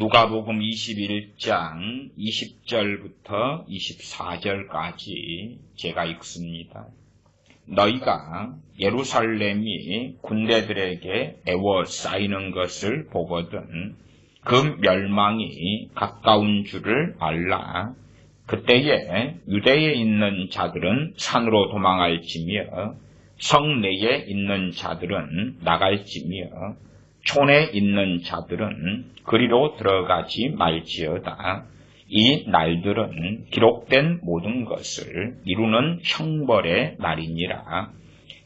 누가복음 21장 20절부터 24절까지 제가 읽습니다. 너희가 예루살렘이 군대들에게 에워싸이는 것을 보거든 그 멸망이 가까운 줄을 알라. 그때에 유대에 있는 자들은 산으로 도망할지며 성 내에 있는 자들은 나갈지며 촌에 있는 자들은 그리로 들어가지 말지어다. 이 날들은 기록된 모든 것을 이루는 형벌의 날이니라.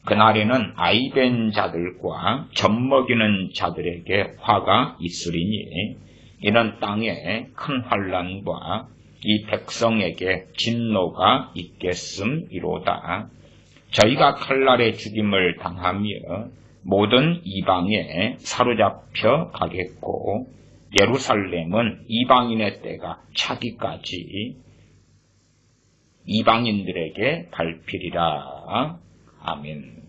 그날에는 아이된 자들과 젖먹이는 자들에게 화가 있으리니 이는 땅에 큰 환난과 이 백성에게 진노가 있겠음이로다. 저희가 칼날에 죽임을 당하며 모든 이방에 사로잡혀 가겠고 예루살렘은 이방인의 때가 차기까지 이방인들에게 밟히리라. 아멘.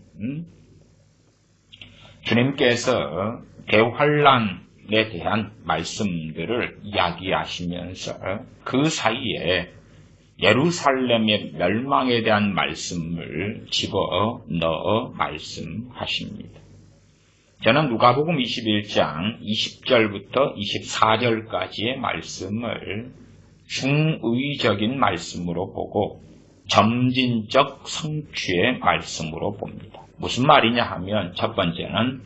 주님께서 대환란에 대한 말씀들을 이야기하시면서 그 사이에 예루살렘의 멸망에 대한 말씀을 집어넣어 말씀하십니다. 저는 누가복음 21장 20절부터 24절까지의 말씀을 중의적인 말씀으로 보고 점진적 성취의 말씀으로 봅니다. 무슨 말이냐 하면 첫 번째는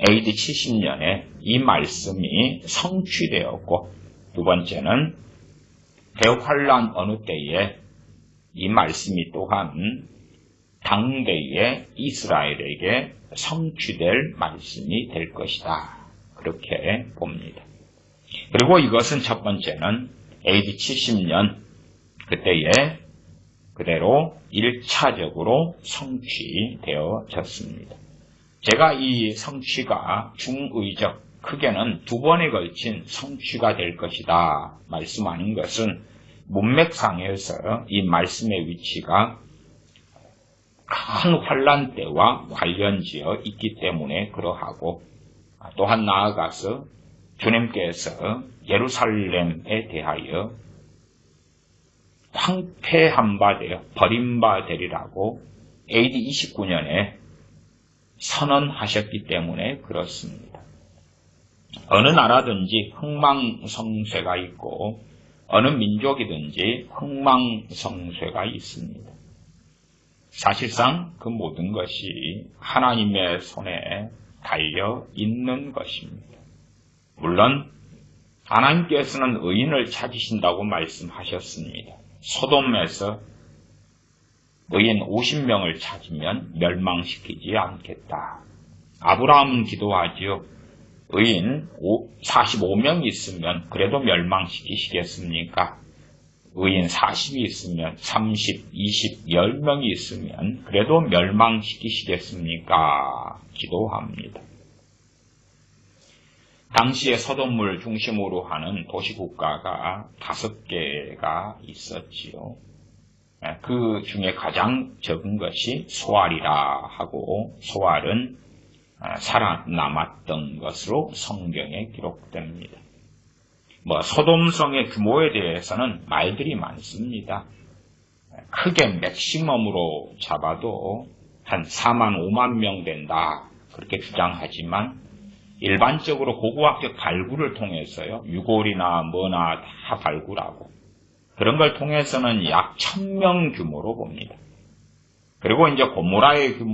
AD 70년에 이 말씀이 성취되었고 두 번째는 대환란 어느 때에 이 말씀이 또한 당대의 이스라엘에게 성취될 말씀이 될 것이다. 그렇게 봅니다. 그리고 이것은 첫 번째는 AD 70년 그때에 그대로 1차적으로 성취되어졌습니다. 제가 이 성취가 중의적, 크게는 두 번에 걸친 성취가 될 것이다 말씀하는 것은 문맥상에서 이 말씀의 위치가 큰 환란 때와 관련지어 있기 때문에 그러하고 또한 나아가서 주님께서 예루살렘에 대하여 황폐한 바 되어 버린 바 되리라고 AD 29년에 선언하셨기 때문에 그렇습니다. 어느 나라든지 흥망성쇠가 있고 어느 민족이든지 흥망성쇠가 있습니다. 사실상 그 모든 것이 하나님의 손에 달려 있는 것입니다. 물론 하나님께서는 의인을 찾으신다고 말씀하셨습니다. 소돔에서 의인 50명을 찾으면 멸망시키지 않겠다. 아브라함은 기도하지요. 의인 45명이 있으면 그래도 멸망시키시겠습니까? 의인 40이 있으면 30, 20, 10명이 있으면 그래도 멸망시키시겠습니까? 기도합니다. 당시에 소돔을 중심으로 하는 도시국가가 5개가 있었지요. 그 중에 가장 적은 것이 소알이라 하고 소알은 살아남았던 것으로 성경에 기록됩니다. 소돔성의 규모에 대해서는 말들이 많습니다. 크게 맥시멈으로 잡아도 한 4만 5만 명 된다 그렇게 주장하지만 일반적으로 고고학적 발굴을 통해서요 유골이나 뭐나 다 발굴하고 그런 걸 통해서는 약 1000명 규모로 봅니다. 그리고 이제 고모라는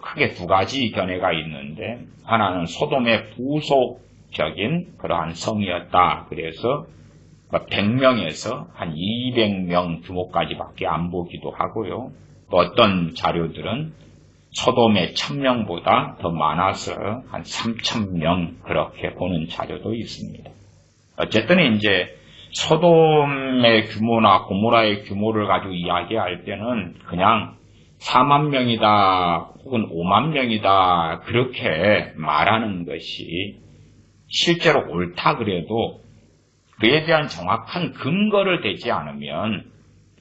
크게 두 가지 견해가 있는데 하나는 소돔의 부속적인 그러한 성이었다. 그래서 100명에서 한 200명 규모까지밖에 안 보기도 하고요. 또 어떤 자료들은 소돔의 1000명보다 더 많아서 한 3000명 그렇게 보는 자료도 있습니다. 어쨌든 이제 소돔의 규모나 고모라의 규모를 가지고 이야기할 때는 그냥 4만 명이다 혹은 5만 명이다 그렇게 말하는 것이 실제로 옳다 그래도 그에 대한 정확한 근거를 대지 않으면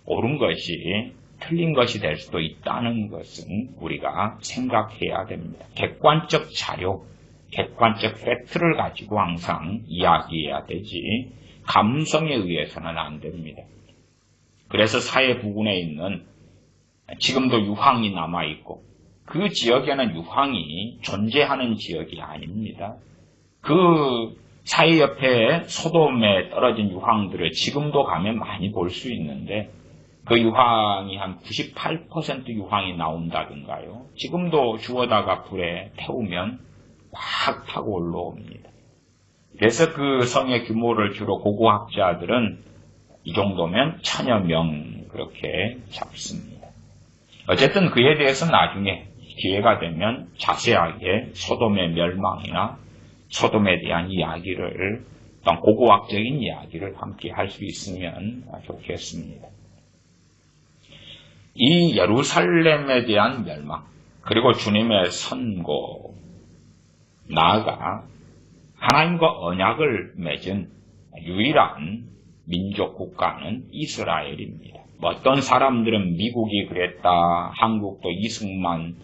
옳은 것이 틀린 것이 될 수도 있다는 것은 우리가 생각해야 됩니다. 객관적 자료, 객관적 팩트를 가지고 항상 이야기해야 되지 감성에 의해서는 안 됩니다. 그래서 사회 부근에 있는 지금도 유황이 남아있고 그 지역에는 유황이 존재하는 지역이 아닙니다. 그 사회 옆에 소돔에 떨어진 유황들을 지금도 가면 많이 볼 수 있는데 그 유황이 한 98% 유황이 나온다든가요. 지금도 주워다가 불에 태우면 확 타고 올라옵니다. 그래서 그 성의 규모를 주로 고고학자들은 이 정도면 1000여 명 그렇게 잡습니다. 어쨌든 그에 대해서 나중에 기회가 되면 자세하게 소돔의 멸망이나 소돔에 대한 이야기를 어떤 고고학적인 이야기를 함께 할 수 있으면 좋겠습니다. 이 예루살렘에 대한 멸망 그리고 주님의 선고 나아가 하나님과 언약을 맺은 유일한 민족 국가는 이스라엘입니다. 어떤 사람들은 미국이 그랬다, 한국도 이승만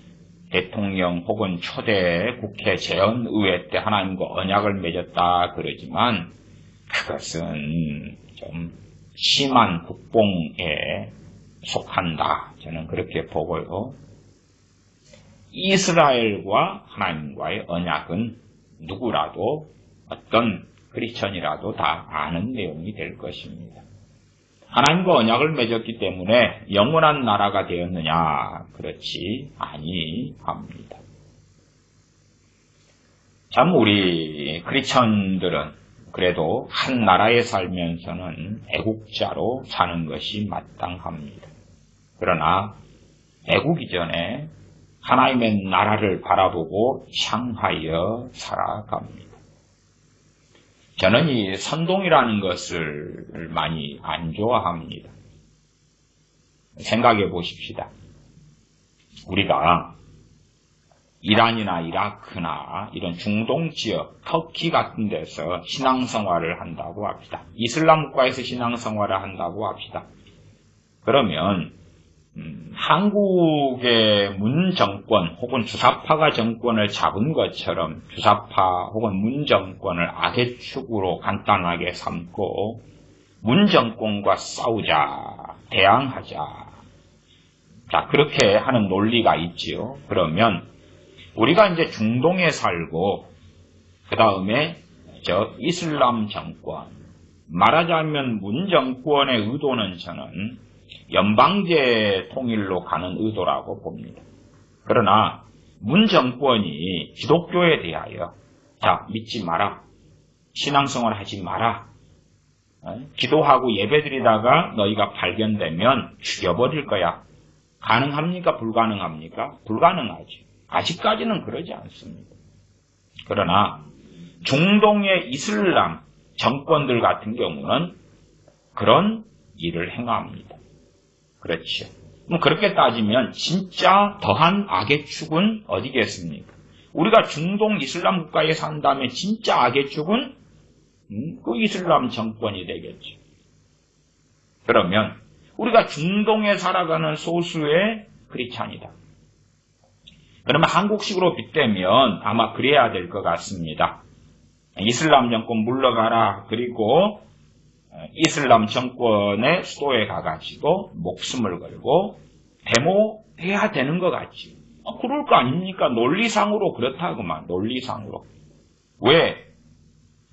대통령 혹은 초대 국회 재헌의회 때 하나님과 언약을 맺었다 그러지만 그것은 좀 심한 국뽕에 속한다. 저는 그렇게 보고요. 이스라엘과 하나님과의 언약은 누구라도 어떤 크리스천이라도 다 아는 내용이 될 것입니다. 하나님과 언약을 맺었기 때문에 영원한 나라가 되었느냐? 그렇지 아니합니다. 참 우리 크리스천들은 그래도 한 나라에 살면서는 애국자로 사는 것이 마땅합니다. 그러나 애국 이전에 하나님의 나라를 바라보고 향하여 살아갑니다. 저는 이 선동이라는 것을 많이 안 좋아합니다. 생각해 보십시다. 우리가 이란이나 이라크나 이런 중동 지역, 터키 같은 데서 신앙생활을 한다고 합시다. 이슬람 국가에서 신앙생활을 한다고 합시다. 그러면 한국의 문 정권 혹은 주사파가 정권을 잡은 것처럼 주사파 혹은 문 정권을 악의 축으로 간단하게 삼고 문 정권과 싸우자, 대항하자. 자, 그렇게 하는 논리가 있지요. 그러면 우리가 이제 중동에 살고 그 다음에 이슬람 정권, 말하자면 문 정권의 의도는 저는 연방제 통일로 가는 의도라고 봅니다. 그러나 문 정권이 기독교에 대하여 자, 믿지 마라, 신앙생활 하지 마라, 기도하고 예배드리다가 너희가 발견되면 죽여버릴 거야. 가능합니까? 불가능합니까? 불가능하지. 아직까지는 그러지 않습니다. 그러나 중동의 이슬람 정권들 같은 경우는 그런 일을 행합니다. 그렇죠. 그렇게 따지면 진짜 더한 악의 축은 어디겠습니까? 우리가 중동 이슬람 국가에 산다면 진짜 악의 축은 그 이슬람 정권이 되겠죠. 그러면 우리가 중동에 살아가는 소수의 크리스찬이다. 그러면 한국식으로 빗대면 아마 그래야 될 것 같습니다. 이슬람 정권 물러가라. 그리고 이슬람 정권의 수도에 가가지고 목숨을 걸고 데모해야 되는 것 같지. 그럴 거 아닙니까? 논리상으로 그렇다구만. 논리상으로. 왜?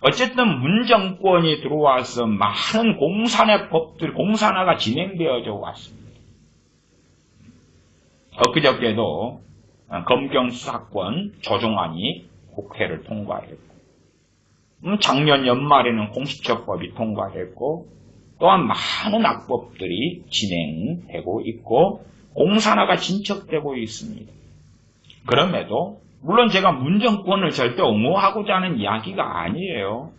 어쨌든 문정권이 들어와서 많은 공산의 법들, 공산화가 진행되어져 왔습니다. 엊그저께도 검경수사권 조정안이 국회를 통과했고, 작년 연말에는 공수처법이 통과됐고, 또한 많은 악법들이 진행되고 있고, 공산화가 진척되고 있습니다. 그럼에도, 물론 제가 문정권을 절대 옹호하고자 하는 이야기가 아니에요.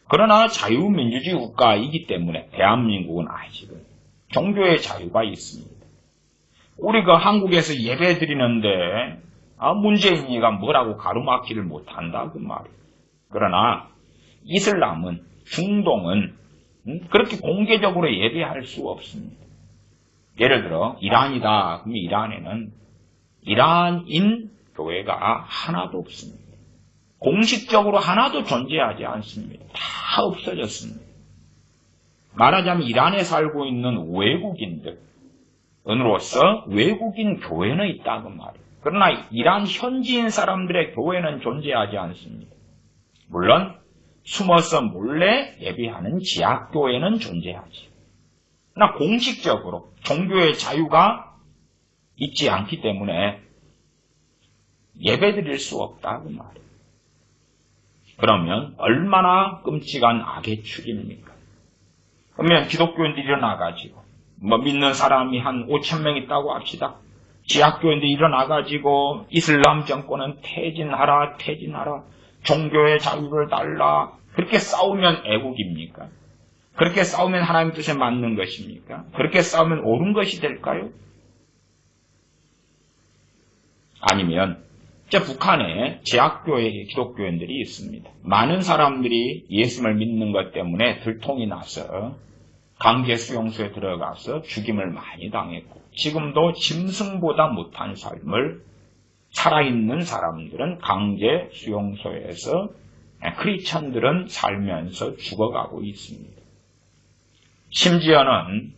그러나 자유민주주의 국가이기 때문에 대한민국은 아직은 종교의 자유가 있습니다. 우리가 한국에서 예배 드리는데 문재인이가 뭐라고 가로막지를 못한다 그 말이에요. 그러나 이슬람은, 중동은 그렇게 공개적으로 예배할 수 없습니다. 예를 들어 이란이다. 그러면 이란에는 이란인 교회가 하나도 없습니다. 공식적으로 하나도 존재하지 않습니다. 다 없어졌습니다. 말하자면 이란에 살고 있는 외국인들으로서 외국인 교회는 있다고 말이에요. 그러나 이란 현지인 사람들의 교회는 존재하지 않습니다. 물론 숨어서 몰래 예배하는 지하교회는 존재하지. 그러나 공식적으로 종교의 자유가 있지 않기 때문에 예배드릴 수 없다고 말이에요. 그러면 얼마나 끔찍한 악의 축입니까? 그러면 기독교인들이 일어나가지고 믿는 사람이 한 5,000명 있다고 합시다. 지하교인들이 일어나가지고 이슬람 정권은 퇴진하라, 종교의 자유를 달라. 그렇게 싸우면 애국입니까? 그렇게 싸우면 하나님 뜻에 맞는 것입니까? 그렇게 싸우면 옳은 것이 될까요? 아니면 북한에 지하교회 기독교인들이 있습니다. 많은 사람들이 예수를 믿는 것 때문에 들통이 나서 강제 수용소에 들어가서 죽임을 많이 당했고 지금도 짐승보다 못한 삶을 살아있는 사람들은 강제 수용소에서 크리스천들은 살면서 죽어가고 있습니다. 심지어는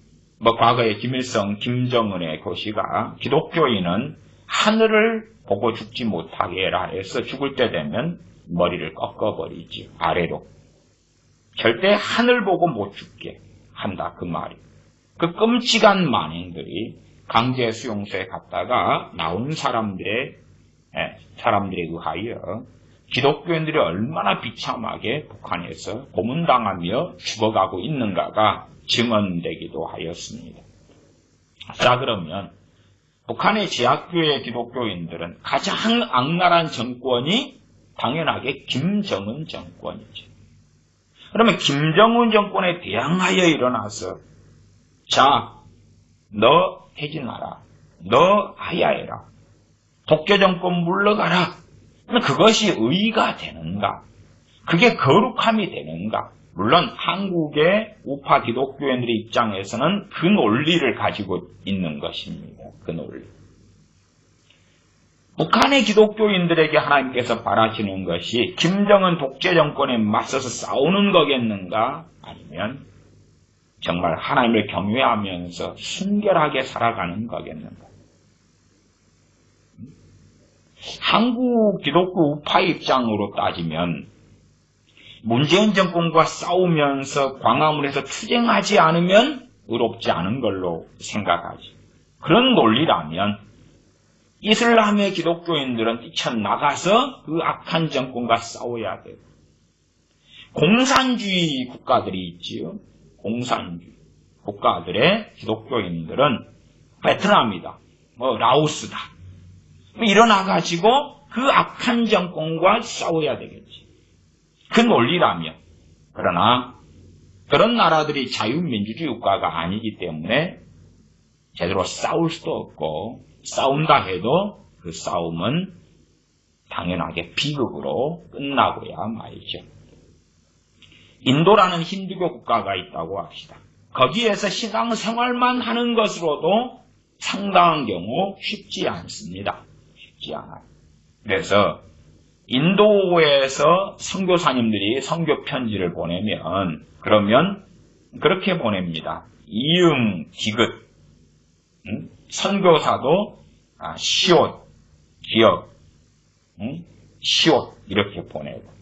과거에 김일성, 김정은의 교시가 기독교인은 하늘을 보고 죽지 못하게 해라 해서 죽을 때 되면 머리를 꺾어버리지 아래로. 절대 하늘 보고 못 죽게 한다 그 말이. 그 끔찍한 만행들이 강제 수용소에 갔다가 나온 사람들에 의하여 기독교인들이 얼마나 비참하게 북한에서 고문당하며 죽어가고 있는가가 증언되기도 하였습니다. 자, 그러면 북한의 지하교회 기독교인들은 가장 악랄한 정권이 당연하게 김정은 정권이죠. 그러면 김정은 정권에 대항하여 일어나서 자, 너 퇴진하라. 너 하야해라. 독재 정권 물러가라. 그것이 의가 되는가? 그게 거룩함이 되는가? 물론 한국의 우파 기독교인들의 입장에서는 그 논리를 가지고 있는 것입니다. 그 논리. 북한의 기독교인들에게 하나님께서 바라시는 것이 김정은 독재 정권에 맞서서 싸우는 거겠는가? 아니면 정말 하나님을 경외하면서 순결하게 살아가는 거겠는가? 한국 기독교 우파 입장으로 따지면 문재인 정권과 싸우면서 광화문에서 투쟁하지 않으면 의롭지 않은 걸로 생각하지. 그런 논리라면 이슬람의 기독교인들은 뛰쳐나가서 그 악한 정권과 싸워야 돼요. 공산주의 국가들이 있지요. 공산주의 국가들의 기독교인들은 베트남이다. 라오스다. 일어나가지고 그 악한 정권과 싸워야 되겠지. 그 논리라면. 그러나 그런 나라들이 자유민주주의 국가가 아니기 때문에 제대로 싸울 수도 없고 싸운다 해도 그 싸움은 당연하게 비극으로 끝나고야 말이죠. 인도라는 힌두교 국가가 있다고 합시다. 거기에서 신앙생활만 하는 것으로도 상당한 경우 쉽지 않습니다. 쉽지 않아요. 그래서 인도에서 선교사님들이 선교 편지를 보내면 그러면 그렇게 보냅니다. 이응 디귿 선교사도 시옷 기억 시옷 이렇게 보내고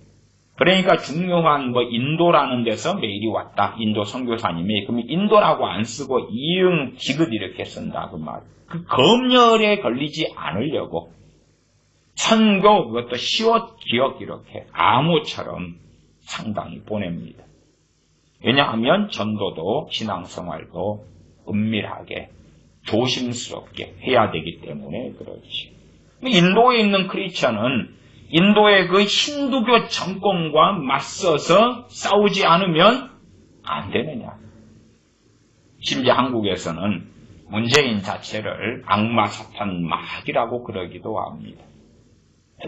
그러니까 중요한 인도라는 데서 메일이 왔다. 인도 선교사님이 그러면 인도라고 안 쓰고 이응 디귿 이렇게 쓴다 그 말. 그 검열에 걸리지 않으려고 선교 그것도 시옷 기억 이렇게 암호처럼 상당히 보냅니다. 왜냐하면 전도도 신앙생활도 은밀하게 조심스럽게 해야 되기 때문에 그렇지. 인도에 있는 크리스천은 인도의 그 힌두교 정권과 맞서서 싸우지 않으면 안 되느냐. 심지어 한국에서는 문재인 자체를 악마 사탄 마귀라고 그러기도 합니다.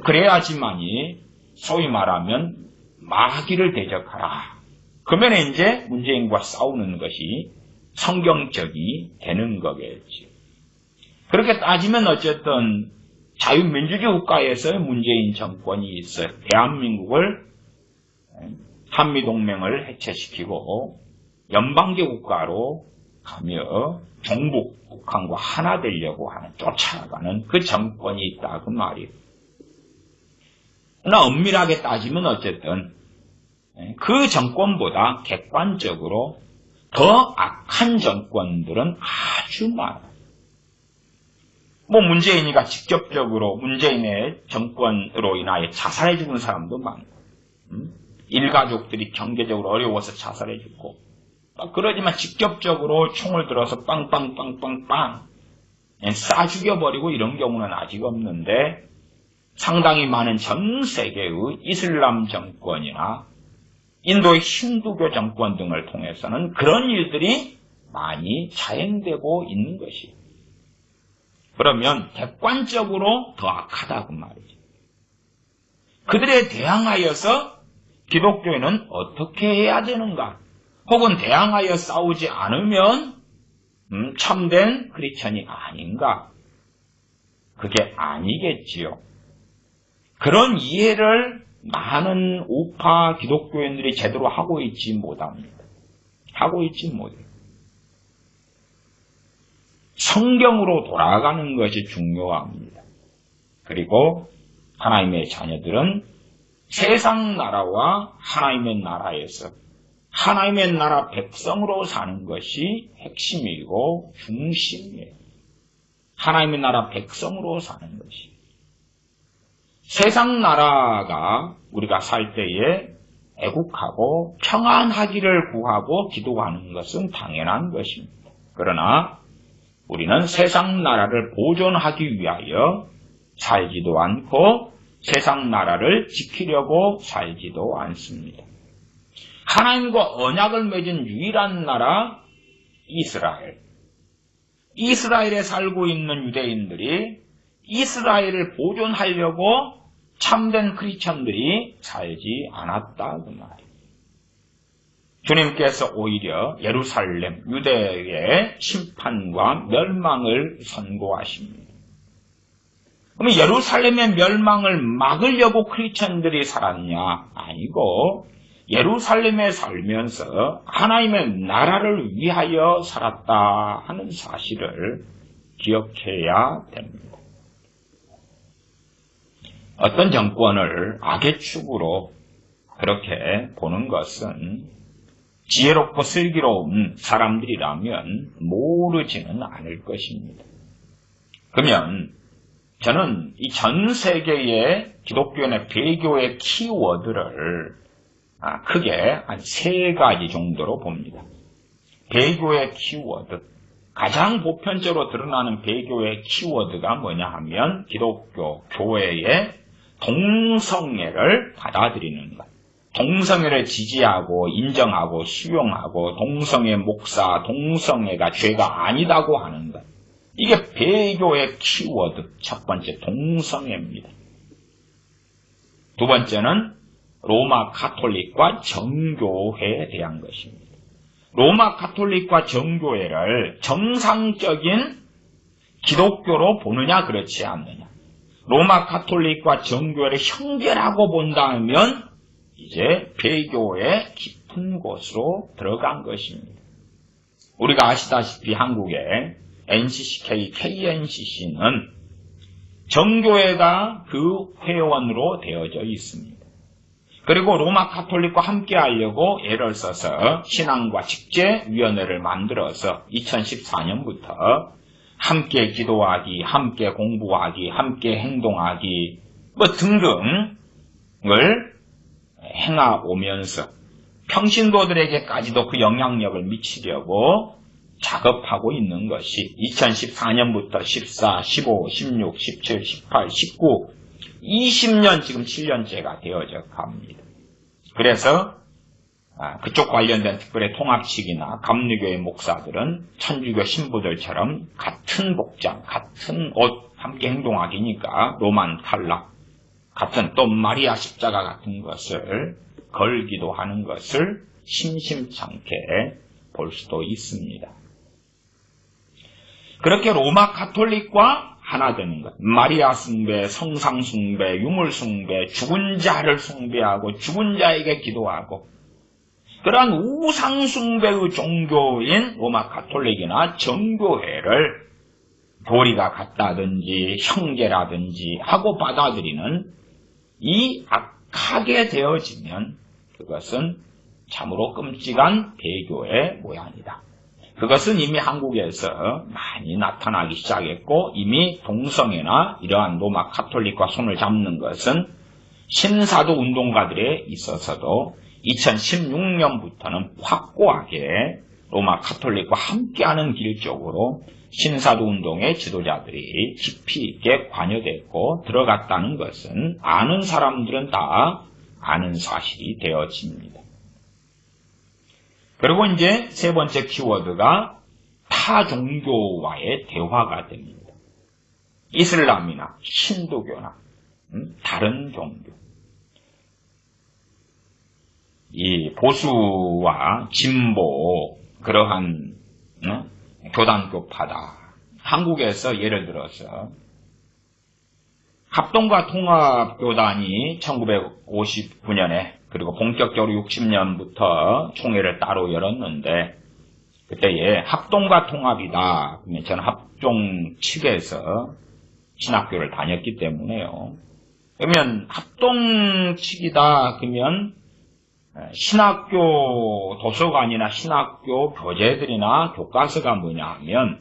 그래야지만이 소위 말하면 마귀를 대적하라. 그러면 이제 문재인과 싸우는 것이 성경적이 되는 거겠지. 그렇게 따지면 어쨌든 자유민주주의 국가에서의 문재인 정권이 있어요. 대한민국을 한미동맹을 해체시키고 연방제 국가로 가며 종북 북한과 하나 되려고 하는 쫓아가는 그 정권이 있다 그 말이에요. 그러나 엄밀하게 따지면 어쨌든 그 정권보다 객관적으로 더 악한 정권들은 아주 많아요. 문재인이가 직접적으로 문재인의 정권으로 인하여 자살해 죽은 사람도 많고, 일가족들이 경제적으로 어려워서 자살해 죽고, 그러지만 직접적으로 총을 들어서 빵빵빵빵빵 쏴 죽여버리고 이런 경우는 아직 없는데, 상당히 많은 전 세계의 이슬람 정권이나 인도의 힌두교 정권 등을 통해서는 그런 일들이 많이 자행되고 있는 것이에요. 그러면 객관적으로 더 악하다 그 말이죠. 그들에 대항하여서 기독교인은 어떻게 해야 되는가? 혹은 대항하여 싸우지 않으면 참된 크리스천이 아닌가? 그게 아니겠지요. 그런 이해를 많은 우파 기독교인들이 제대로 하고 있지 못합니다. 하고 있지 못해요. 성경으로 돌아가는 것이 중요합니다. 그리고 하나님의 자녀들은 세상 나라와 하나님의 나라에서 하나님의 나라 백성으로 사는 것이 핵심이고 중심이에요. 하나님의 나라 백성으로 사는 것이. 세상 나라가 우리가 살 때에 애국하고 평안하기를 구하고 기도하는 것은 당연한 것입니다. 그러나 우리는 세상 나라를 보존하기 위하여 살지도 않고 세상 나라를 지키려고 살지도 않습니다. 하나님과 언약을 맺은 유일한 나라 이스라엘. 이스라엘에 살고 있는 유대인들이 이스라엘을 보존하려고 참된 크리스천들이 살지 않았다 그 말이에요. 주님께서 오히려 예루살렘, 유대의 심판과 멸망을 선고하십니다. 그럼 예루살렘의 멸망을 막으려고 크리스천들이 살았냐? 아니고 예루살렘에 살면서 하나님의 나라를 위하여 살았다 하는 사실을 기억해야 됩니다. 어떤 정권을 악의 축으로 그렇게 보는 것은 지혜롭고 슬기로운 사람들이라면 모르지는 않을 것입니다. 그러면 저는 이 전 세계의 기독교인의 배교의 키워드를 크게 한 3가지 정도로 봅니다. 배교의 키워드. 가장 보편적으로 드러나는 배교의 키워드가 뭐냐 하면 기독교 교회의 동성애를 받아들이는 것. 동성애를 지지하고 인정하고 수용하고 동성애 목사, 동성애가 죄가 아니다고 하는 것. 이게 배교의 키워드. 첫 번째 동성애입니다. 두 번째는 로마 가톨릭과 정교회에 대한 것입니다. 로마 가톨릭과 정교회를 정상적인 기독교로 보느냐 그렇지 않느냐. 로마 가톨릭과 정교회를 형별하고 본다면 이제 배교의 깊은 곳으로 들어간 것입니다. 우리가 아시다시피 한국의 NCCK, KNCC는 정교회가 그 회원으로 되어져 있습니다. 그리고 로마 가톨릭과 함께 하려고 애를 써서 신앙과 직제위원회를 만들어서 2014년부터 함께 기도하기, 함께 공부하기, 함께 행동하기 등등을 행하오면서 평신도들에게까지도 그 영향력을 미치려고 작업하고 있는 것이 2014년부터 14, 15, 16, 17, 18, 19, 20년 지금 7년째가 되어져 갑니다. 그래서 그쪽 관련된 특별히 통합식이나 감리교의 목사들은 천주교 신부들처럼 같은 복장, 같은 옷, 함께 행동하기니까 로만 탈락, 같은 또 마리아 십자가 같은 것을 걸기도 하는 것을 심심찮게 볼 수도 있습니다. 그렇게 로마 가톨릭과 하나 되는 것. 마리아 숭배, 성상 숭배, 유물 숭배, 죽은 자를 숭배하고 죽은 자에게 기도하고 그러한 우상 숭배의 종교인 로마 가톨릭이나 정교회를 교리가 같다든지 형제라든지 하고 받아들이는 이 악하게 되어지면 그것은 참으로 끔찍한 배교의 모양이다. 그것은 이미 한국에서 많이 나타나기 시작했고 이미 동성애나 이러한 로마 가톨릭과 손을 잡는 것은 신사도 운동가들에 있어서도 2016년부터는 확고하게 로마 가톨릭과 함께하는 길 쪽으로 신사도 운동의 지도자들이 깊이 있게 관여됐고 들어갔다는 것은 아는 사람들은 다 아는 사실이 되어집니다. 그리고 이제 세 번째 키워드가 타 종교와의 대화가 됩니다. 이슬람이나 힌두교나 다른 종교. 이 보수와 진보 그러한 교단교파다. 한국에서 예를 들어서 합동과 통합교단이 1959년에 그리고 본격적으로 60년부터 총회를 따로 열었는데 그때에 합동과 통합이다. 그러면 저는 합종 측에서 신학교를 다녔기 때문에요. 그러면 합동 측이다. 그러면 신학교 도서관이나 신학교 교재들이나 교과서가 뭐냐 하면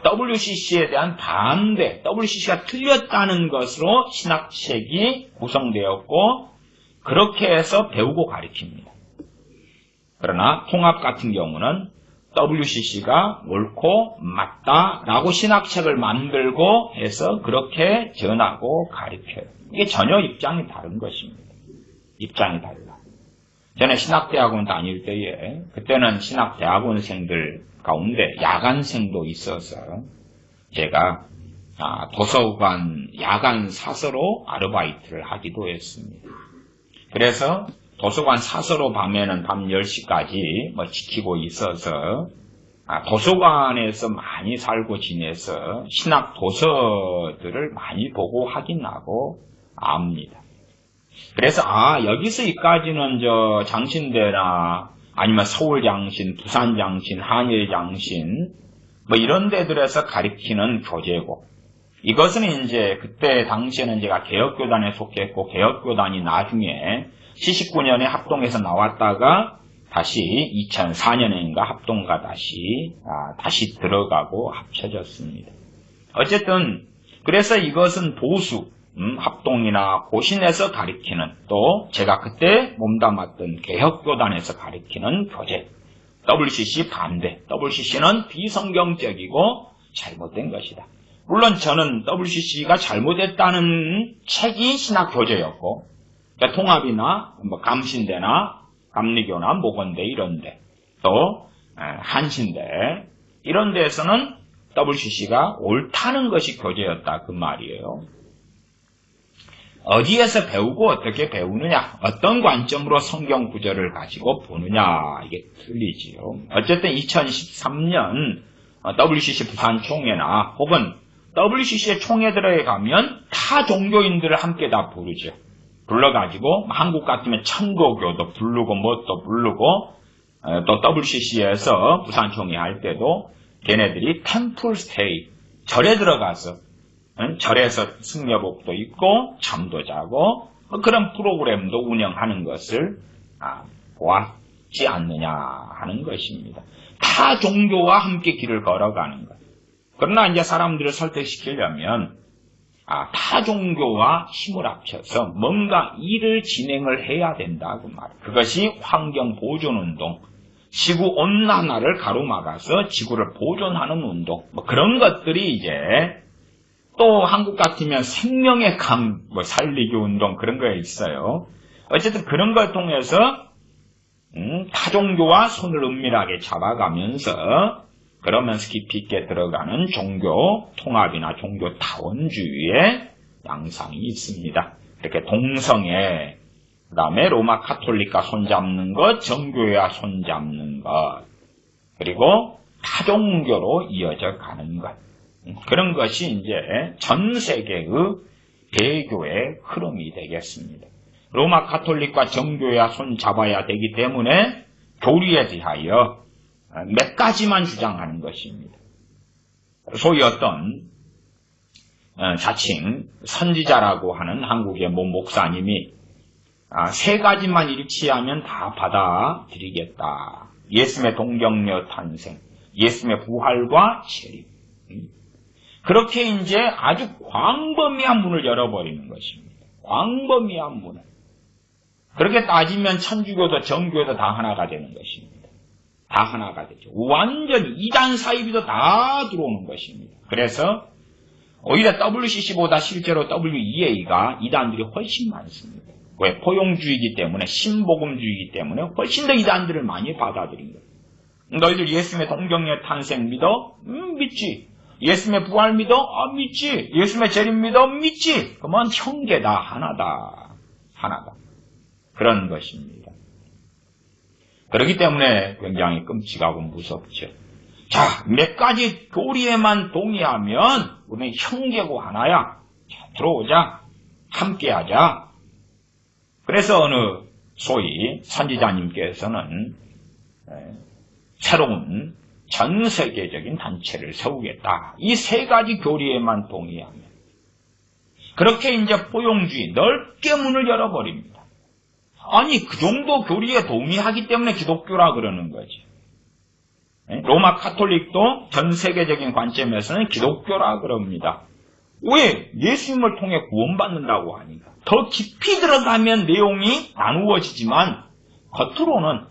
WCC에 대한 반대, WCC가 틀렸다는 것으로 신학책이 구성되었고 그렇게 해서 배우고 가르칩니다. 그러나 통합 같은 경우는 WCC가 옳고 맞다라고 신학책을 만들고 해서 그렇게 전하고 가르쳐요. 이게 전혀 입장이 다른 것입니다. 입장이 달라. 전에 신학대학원 다닐 때에 그때는 신학대학원생들 가운데 야간생도 있어서 제가 도서관 야간 사서로 아르바이트를 하기도 했습니다. 그래서 도서관 사서로 밤에는 밤 10시까지 지키고 있어서 도서관에서 많이 살고 지내서 신학 도서들을 많이 보고 확인하고 압니다. 그래서 여기서 이까지는 장신대나 아니면 서울장신, 부산장신, 한일장신 이런 데들에서 가리키는 교재고 이것은 이제 그때 당시에는 제가 개혁교단에 속했고 개혁교단이 나중에 79년에 합동해서 나왔다가 다시 2004년인가 합동과 다시 들어가고 합쳐졌습니다. 어쨌든 그래서 이것은 보수 합동이나 고신에서 가리키는 또 제가 그때 몸담았던 개혁교단에서 가리키는 교재 WCC 반대. WCC는 비성경적이고 잘못된 것이다. 물론 저는 WCC가 잘못했다는 책이 신학교재였고 그러니까 통합이나 감신대나 감리교나 목원대 이런데 또 한신대 이런 데에서는 WCC가 옳다는 것이 교재였다 그 말이에요. 어디에서 배우고 어떻게 배우느냐, 어떤 관점으로 성경 구절을 가지고 보느냐 이게 틀리지요. 어쨌든 2013년 WCC 부산 총회나 혹은 WCC의 총회들에 가면 타 종교인들을 함께 다 부르죠. 불러가지고 한국 같으면 천고교도 부르고 뭣도 부르고 또 WCC에서 부산 총회 할 때도 걔네들이 템플 스테이 절에 들어가서 절에서 승려복도 입고 잠도 자고 그런 프로그램도 운영하는 것을 보았지 않느냐 하는 것입니다. 타 종교와 함께 길을 걸어가는 것. 그러나 이제 사람들을 설득시키려면 타 종교와 힘을 합쳐서 뭔가 일을 진행을 해야 된다고 말해요. 그것이 환경보존운동, 지구온난화를 가로막아서 지구를 보존하는 운동, 그런 것들이 이제 또 한국 같으면 생명의 강, 살리기 운동 그런 거에 있어요. 어쨌든 그런 걸 통해서 타종교와 손을 은밀하게 잡아가면서 그러면서 깊이 있게 들어가는 종교 통합이나 종교 타원주의의 양상이 있습니다. 이렇게 동성애, 그 다음에 로마 가톨릭과 손잡는 것, 정교회와 손잡는 것, 그리고 타종교로 이어져 가는 것. 그런 것이 이제 전 세계의 배교의 흐름이 되겠습니다. 로마 가톨릭과 정교회와 손 잡아야 되기 때문에 교리에 대하여 몇 가지만 주장하는 것입니다. 소위 어떤 자칭 선지자라고 하는 한국의 모 목사님이 세 가지만 일치하면 다 받아들이겠다. 예수님의 동정녀 탄생, 예수님의 부활과 재림. 그렇게 이제 아주 광범위한 문을 열어버리는 것입니다. 광범위한 문을. 그렇게 따지면 천주교도 정교도 다 하나가 되는 것입니다. 다 하나가 되죠. 완전히 이단 사이비도 다 들어오는 것입니다. 그래서 오히려 WCC보다 실제로 WEA가 이단들이 훨씬 많습니다. 왜? 포용주의이기 때문에, 신복음주의이기 때문에 훨씬 더 이단들을 많이 받아들인 거예요. 너희들 예수님의 동정녀 탄생 믿어? 믿지. 예수님의 부활 믿어? 믿지. 예수님의 재림 믿어? 믿지. 그러면 형제다. 하나다. 하나다. 그런 것입니다. 그렇기 때문에 굉장히 끔찍하고 무섭죠. 자, 몇 가지 교리에만 동의하면 우리는 형제고 하나야. 자, 들어오자. 함께하자. 그래서 어느 소위 선지자님께서는 새로운 전 세계적인 단체를 세우겠다. 이 세 가지 교리에만 동의하면. 그렇게 이제 포용주의 넓게 문을 열어버립니다. 아니, 그 정도 교리에 동의하기 때문에 기독교라 그러는 거지. 로마 가톨릭도 전 세계적인 관점에서는 기독교라 그럽니다. 왜? 예수님을 통해 구원받는다고 하니까. 더 깊이 들어가면 내용이 나누어지지만 겉으로는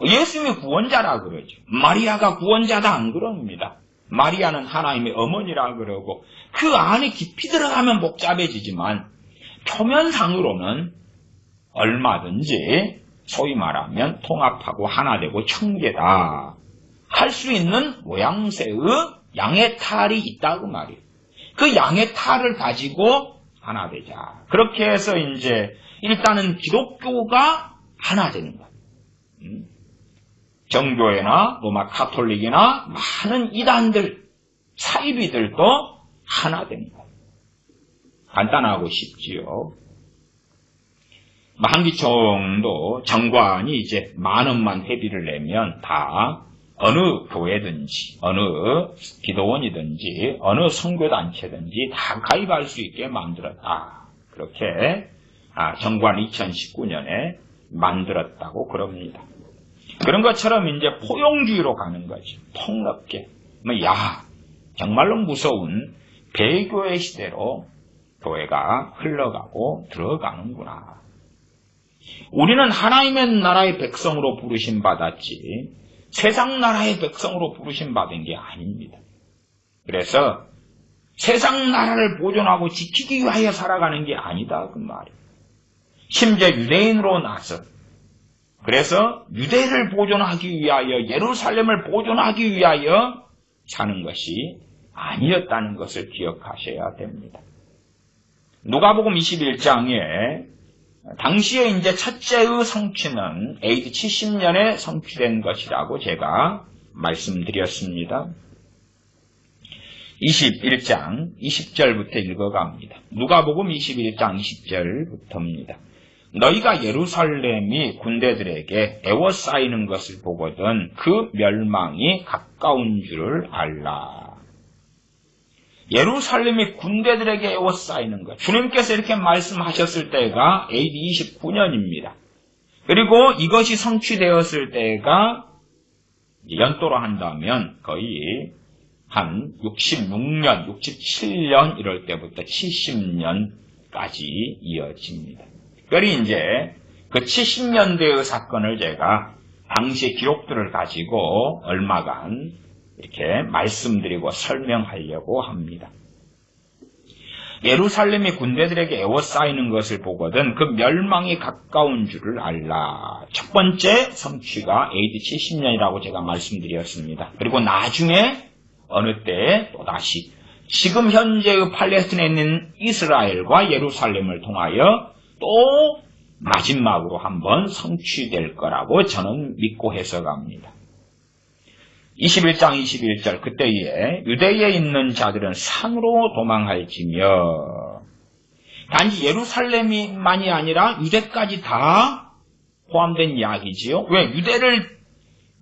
예수님이 구원자라 그러죠. 마리아가 구원자다 안 그럽니다. 마리아는 하나님의 어머니라 그러고 그 안에 깊이 들어가면 복잡해지지만 표면상으로는 얼마든지 소위 말하면 통합하고 하나 되고 청계다 할 수 있는 모양새의 양의 탈이 있다고 말이에요. 그 양의 탈을 가지고 하나 되자. 그렇게 해서 이제 일단은 기독교가 하나 되는 거예요. 정교회나 로마 가톨릭이나 많은 이단들, 사이비들도 하나 되는 거예요. 간단하고 쉽지요. 한기총도 정관이 이제 10,000원만 회비를 내면 다 어느 교회든지 어느 기도원이든지 어느 선교단체든지 다 가입할 수 있게 만들었다. 그렇게 정관 2019년에 만들었다고 그럽니다. 그런 것처럼 이제 포용주의로 가는 거죠. 폭넓게. 정말로 무서운 배교의 시대로 교회가 흘러가고 들어가는구나. 우리는 하나님의 나라의 백성으로 부르심 받았지 세상 나라의 백성으로 부르심 받은 게 아닙니다. 그래서 세상 나라를 보존하고 지키기 위하여 살아가는 게 아니다 그 말이에요. 심지어 유대인으로 나서 그래서 유대를 보존하기 위하여 예루살렘을 보존하기 위하여 사는 것이 아니었다는 것을 기억하셔야 됩니다. 누가복음 21장에 당시에 이제 첫째의 성취는 AD 70년에 성취된 것이라고 제가 말씀드렸습니다. 21장 20절부터 읽어갑니다. 누가복음 21장 20절부터입니다. 너희가 예루살렘이 군대들에게 애워싸이는 것을 보거든 그 멸망이 가까운 줄을 알라. 예루살렘이 군대들에게 애워싸이는 것. 주님께서 이렇게 말씀하셨을 때가 AD 29년입니다. 그리고 이것이 성취되었을 때가 연도로 한다면 거의 한 66년, 67년 이럴 때부터 70년까지 이어집니다. 특별히 이제 그 70년대의 사건을 제가 당시의 기록들을 가지고 얼마간 이렇게 말씀드리고 설명하려고 합니다. 예루살렘이 군대들에게 애워싸이는 것을 보거든 그 멸망이 가까운 줄을 알라. 첫 번째 성취가 AD 70년이라고 제가 말씀드렸습니다. 그리고 나중에 어느 때 또다시 지금 현재의 팔레스틴에 있는 이스라엘과 예루살렘을 통하여 또 마지막으로 한번 성취될 거라고 저는 믿고 해석합니다. 21장 21절 그때에 유대에 있는 자들은 산으로 도망할지며, 단지 예루살렘만이 아니라 유대까지 다 포함된 이야기지요. 왜? 유대를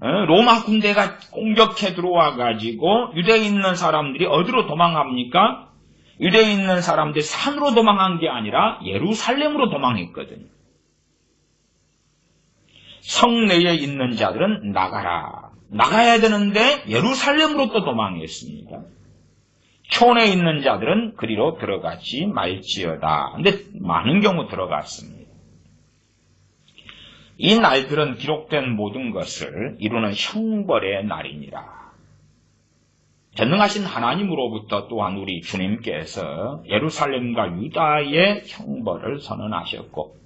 로마 군대가 공격해 들어와 가지고 유대에 있는 사람들이 어디로 도망합니까? 유대에 있는 사람들이 산으로 도망한 게 아니라 예루살렘으로 도망했거든요. 성내에 있는 자들은 나가야 되는데 예루살렘으로 또 도망했습니다. 촌에 있는 자들은 그리로 들어가지 말지어다. 근데 많은 경우 들어갔습니다. 이 날들은 기록된 모든 것을 이루는 형벌의 날이니라. 전능하신 하나님으로부터 또한 우리 주님께서 예루살렘과 유다의 형벌을 선언하셨고,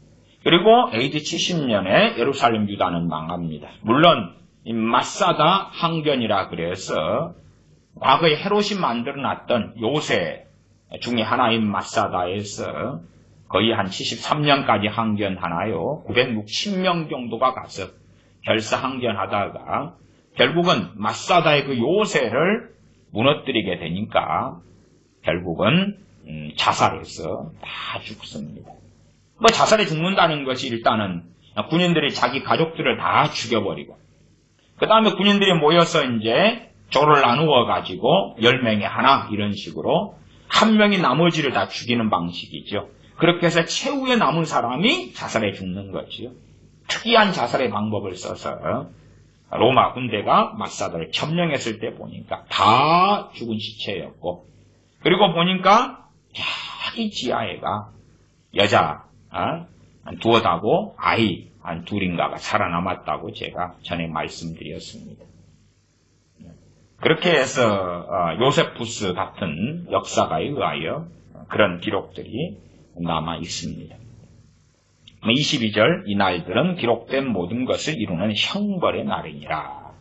그리고 AD 70년에 예루살렘 유다는 망합니다. 물론 이 마사다 항변이라 그래서 과거에 헤롯이 만들어놨던 요새 중에 하나인 마사다에서 거의 한 73년까지 항변하나요? 960명 정도가 가서 결사 항변하다가 결국은 마사다의 그 요새를 무너뜨리게 되니까 결국은 자살해서 다 죽습니다. 뭐 자살해 죽는다는 것이 일단은 군인들이 자기 가족들을 다 죽여버리고, 그 다음에 군인들이 모여서 이제 조를 나누어 가지고 10명에 하나 이런 식으로 한 명이 나머지를 다 죽이는 방식이죠. 그렇게 해서 최후에 남은 사람이 자살해 죽는 거지요. 특이한 자살의 방법을 써서 로마 군대가 마사다를 점령했을 때 보니까 다 죽은 시체였고, 그리고 보니까 자기 지하에가 여자 한 두어다고 아이 한 둘인가가 살아남았다고 제가 전에 말씀드렸습니다. 그렇게 해서 요세푸스 같은 역사가에 의하여 그런 기록들이 남아 있습니다. 22절 이 날들은 기록된 모든 것을 이루는 형벌의 날이니라.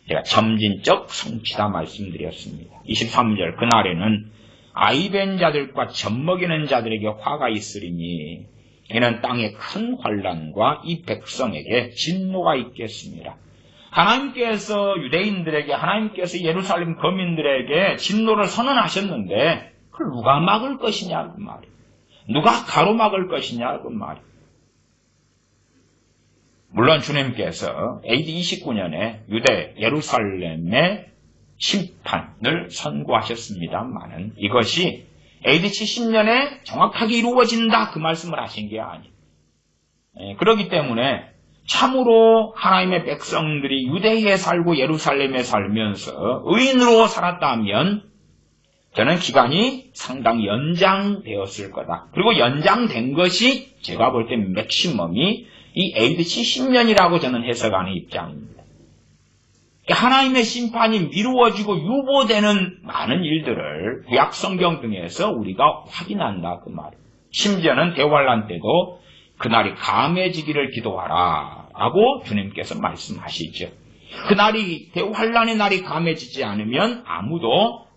제가 점진적 성취다 말씀드렸습니다. 23절 그날에는 아이벤 자들과 젖먹이는 자들에게 화가 있으리니 이는 땅에 큰 환난과 이 백성에게 진노가 있겠습니다. 하나님께서 유대인들에게, 하나님께서 예루살렘 거민들에게 진노를 선언하셨는데 그걸 누가 막을 것이냐 그 말이에요. 누가 가로막을 것이냐 그 말이에요. 물론 주님께서 AD 29년에 유대 예루살렘의 심판을 선고하셨습니다만은 이것이 AD 70년에 정확하게 이루어진다 그 말씀을 하신 게 아니에요. 그렇기 때문에 참으로 하나님의 백성들이 유대에 살고 예루살렘에 살면서 의인으로 살았다면 저는 기간이 상당히 연장되었을 거다. 그리고 연장된 것이 제가 볼 때 맥시멈이 이 AD 70년이라고 저는 해석하는 입장입니다. 하나님의 심판이 미루어지고 유보되는 많은 일들을 구약 성경 등에서 우리가 확인한다 그 말이에요. 심지어는 대환란 때도 그날이 감해지기를 기도하라 라고 주님께서 말씀하시죠. 그날이 대환란의 날이 감해지지 않으면 아무도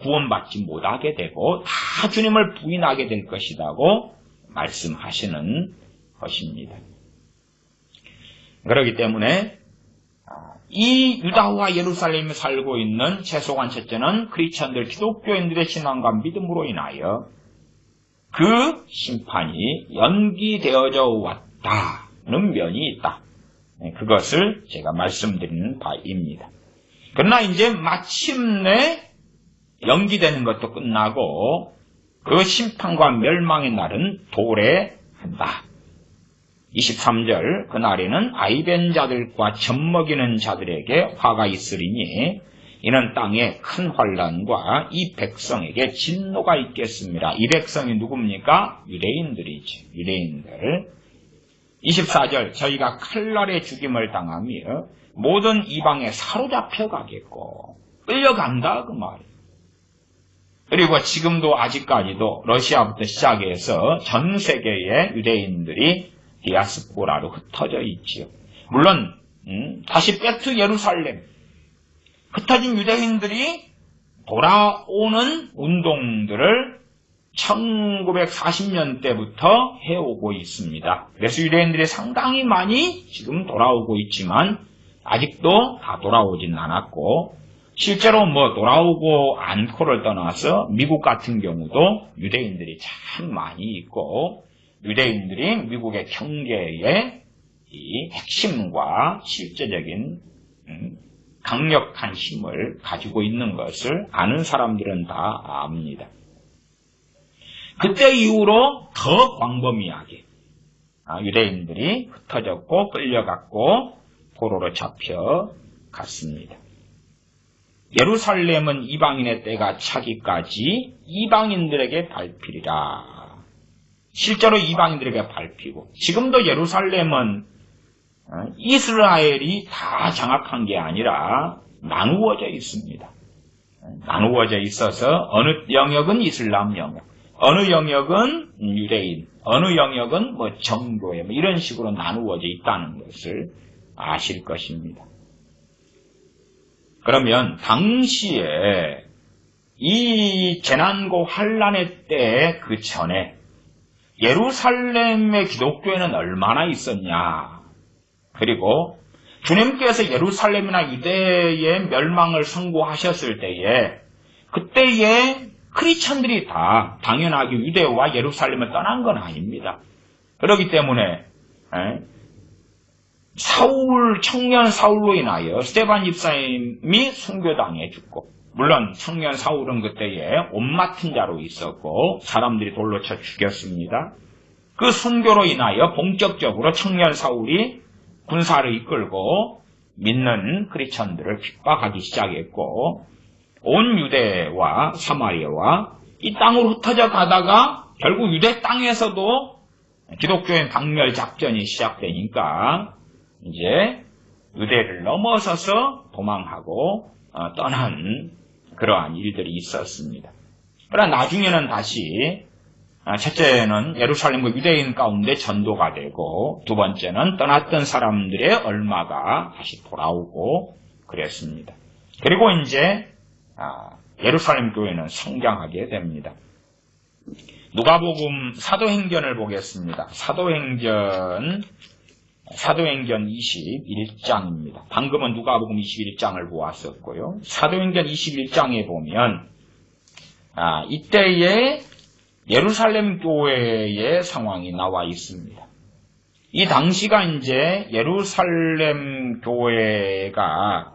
구원받지 못하게 되고 다 주님을 부인하게 될 것이라고 말씀하시는 것입니다. 그렇기 때문에 이 유다와 예루살렘에 살고 있는 최소한 첫째는 크리스천들 기독교인들의 신앙과 믿음으로 인하여 그 심판이 연기되어져 왔다는 면이 있다. 그것을 제가 말씀드리는 바입니다. 그러나 이제 마침내 연기되는 것도 끝나고 그 심판과 멸망의 날은 도래한다. 23절 그날에는 아이벤 자들과 젖먹이는 자들에게 화가 있으리니 이는 땅에 큰 환난과 이 백성에게 진노가 있겠습니다. 이 백성이 누굽니까? 유대인들이지. 유대인들. 24절 저희가 칼날의 죽임을 당하며 모든 이방에 사로잡혀 가겠고 끌려간다 그 말이에요. 그리고 지금도 아직까지도 러시아부터 시작해서 전 세계의 유대인들이 디아스포라로 흩어져 있지요. 물론 다시 백투 예루살렘 흩어진 유대인들이 돌아오는 운동들을 1940년대부터 해오고 있습니다. 그래서 유대인들이 상당히 많이 지금 돌아오고 있지만 아직도 다 돌아오진 않았고, 실제로 뭐 돌아오고 않고를 떠나서 미국 같은 경우도 유대인들이 참 많이 있고, 유대인들이 미국의 경제의 이 핵심과 실제적인 강력한 힘을 가지고 있는 것을 아는 사람들은 다 압니다. 그때 이후로 더 광범위하게 유대인들이 흩어졌고 끌려갔고 포로로 잡혀갔습니다. 예루살렘은 이방인의 때가 차기까지 이방인들에게 밟히리라. 실제로 이방인들에게 밟히고, 지금도 예루살렘은 이스라엘이 다 장악한 게 아니라 나누어져 있습니다. 나누어져 있어서 어느 영역은 이슬람 영역, 어느 영역은 유대인, 어느 영역은 뭐 정교회, 뭐 이런 식으로 나누어져 있다는 것을 아실 것입니다. 그러면 당시에 이 재난고 환란의 때 그 전에 예루살렘의 기독교회는 얼마나 있었냐. 그리고 주님께서 예루살렘이나 유대의 멸망을 선고하셨을 때에 그때에 크리스천들이 다 당연하게 유대와 예루살렘을 떠난 건 아닙니다. 그렇기 때문에 청년 사울로 인하여 스데반 집사님이 순교당해 죽고, 물론 청년 사울은 그때에 옷 맡은 자로 있었고 사람들이 돌로 쳐 죽였습니다. 그 순교로 인하여 본격적으로 청년 사울이 군사를 이끌고 믿는 크리스천들을 핍박하기 시작했고, 온 유대와 사마리아와 이 땅으로 흩어져 가다가 결국 유대 땅에서도 기독교의 박멸 작전이 시작되니까 이제 유대를 넘어서서 도망하고 떠난 그러한 일들이 있었습니다. 그러나 나중에는 다시 첫째는 예루살렘과 유대인 가운데 전도가 되고, 두 번째는 떠났던 사람들의 얼마가 다시 돌아오고 그랬습니다. 그리고 이제 예루살렘 교회는 성장하게 됩니다. 누가복음 사도행전을 보겠습니다. 사도행전 21장입니다. 방금은 누가복음 21장을 보았었고요. 사도행전 21장에 보면 이때의 예루살렘 교회의 상황이 나와 있습니다. 이 당시가 이제 예루살렘 교회가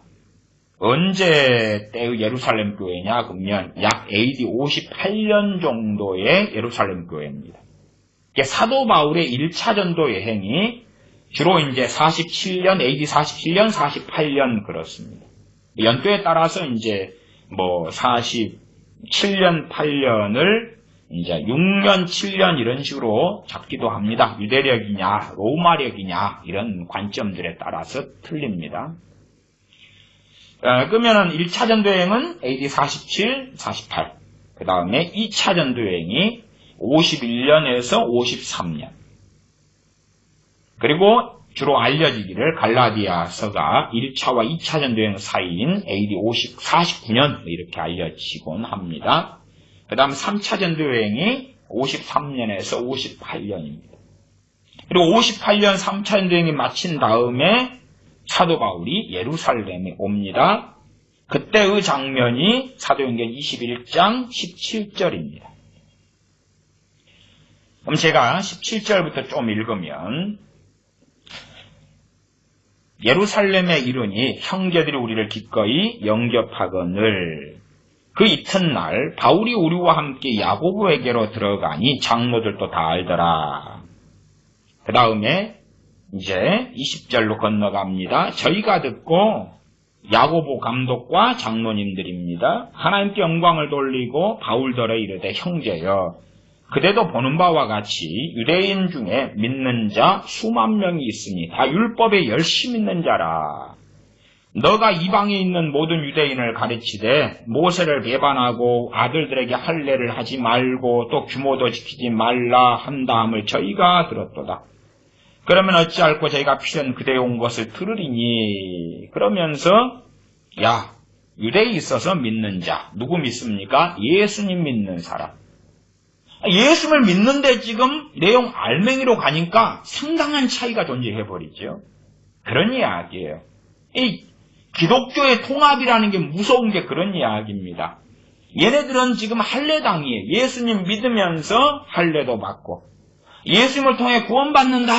언제 때의 예루살렘 교회냐 그러면 약 AD 58년 정도의 예루살렘 교회입니다. 사도 바울의 1차 전도 여행이 주로 이제 47년, AD 47년, 48년 그렇습니다. 연도에 따라서 이제 뭐 47년, 8년을 이제 6년, 7년 이런 식으로 잡기도 합니다. 유대력이냐, 로마력이냐 이런 관점들에 따라서 틀립니다. 그러면은 1차 전도여행은 AD 47, 48. 그 다음에 2차 전도여행이 51년에서 53년. 그리고 주로 알려지기를 갈라디아서가 1차와 2차 전도여행 사이인 AD 49년 이렇게 알려지곤 합니다. 그 다음 3차 전도여행이 53년에서 58년입니다. 그리고 58년 3차 전도여행이 마친 다음에 사도 바울이 예루살렘에 옵니다. 그때의 장면이 사도행전 21장 17절입니다. 그럼 제가 17절부터 좀 읽으면, 예루살렘에 이르니 형제들이 우리를 기꺼이 영접하거늘 그 이튿날 바울이 우리와 함께 야고보에게로 들어가니 장로들도 다 알더라. 그 다음에 이제 20절로 건너갑니다. 저희가 듣고 야고보 감독과 장로님들입니다. 하나님께 영광을 돌리고 바울더러 이르되 형제여, 그대도 보는 바와 같이 유대인 중에 믿는 자 수만 명이 있으니 다 율법에 열심 있는 자라. 너가 이방에 있는 모든 유대인을 가르치되 모세를 배반하고 아들들에게 할례를 하지 말고 또 규모도 지키지 말라 한다함을 저희가 들었도다. 그러면 어찌할꼬 저희가 필연 그대에 온 것을 들으리니. 그러면서 유대에 있어서 믿는 자 누구 믿습니까? 예수님 믿는 사람. 예수를 믿는데 지금 내용 알맹이로 가니까 상당한 차이가 존재해버리죠. 그런 이야기예요. 이 기독교의 통합이라는 게 무서운 게 그런 이야기입니다. 얘네들은 지금 할례당이에요. 예수님 믿으면서 할례도 받고 예수님을 통해 구원받는다.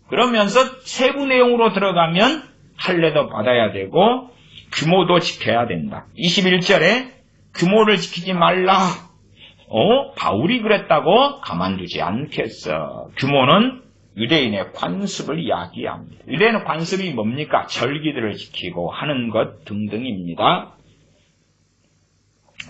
그러면서 세부 내용으로 들어가면 할례도 받아야 되고 규모도 지켜야 된다. 21절에 규모를 지키지 말라. 바울이 그랬다고 가만두지 않겠어. 규모는 유대인의 관습을 이야기합니다. 유대인의 관습이 뭡니까? 절기들을 지키고 하는 것 등등입니다.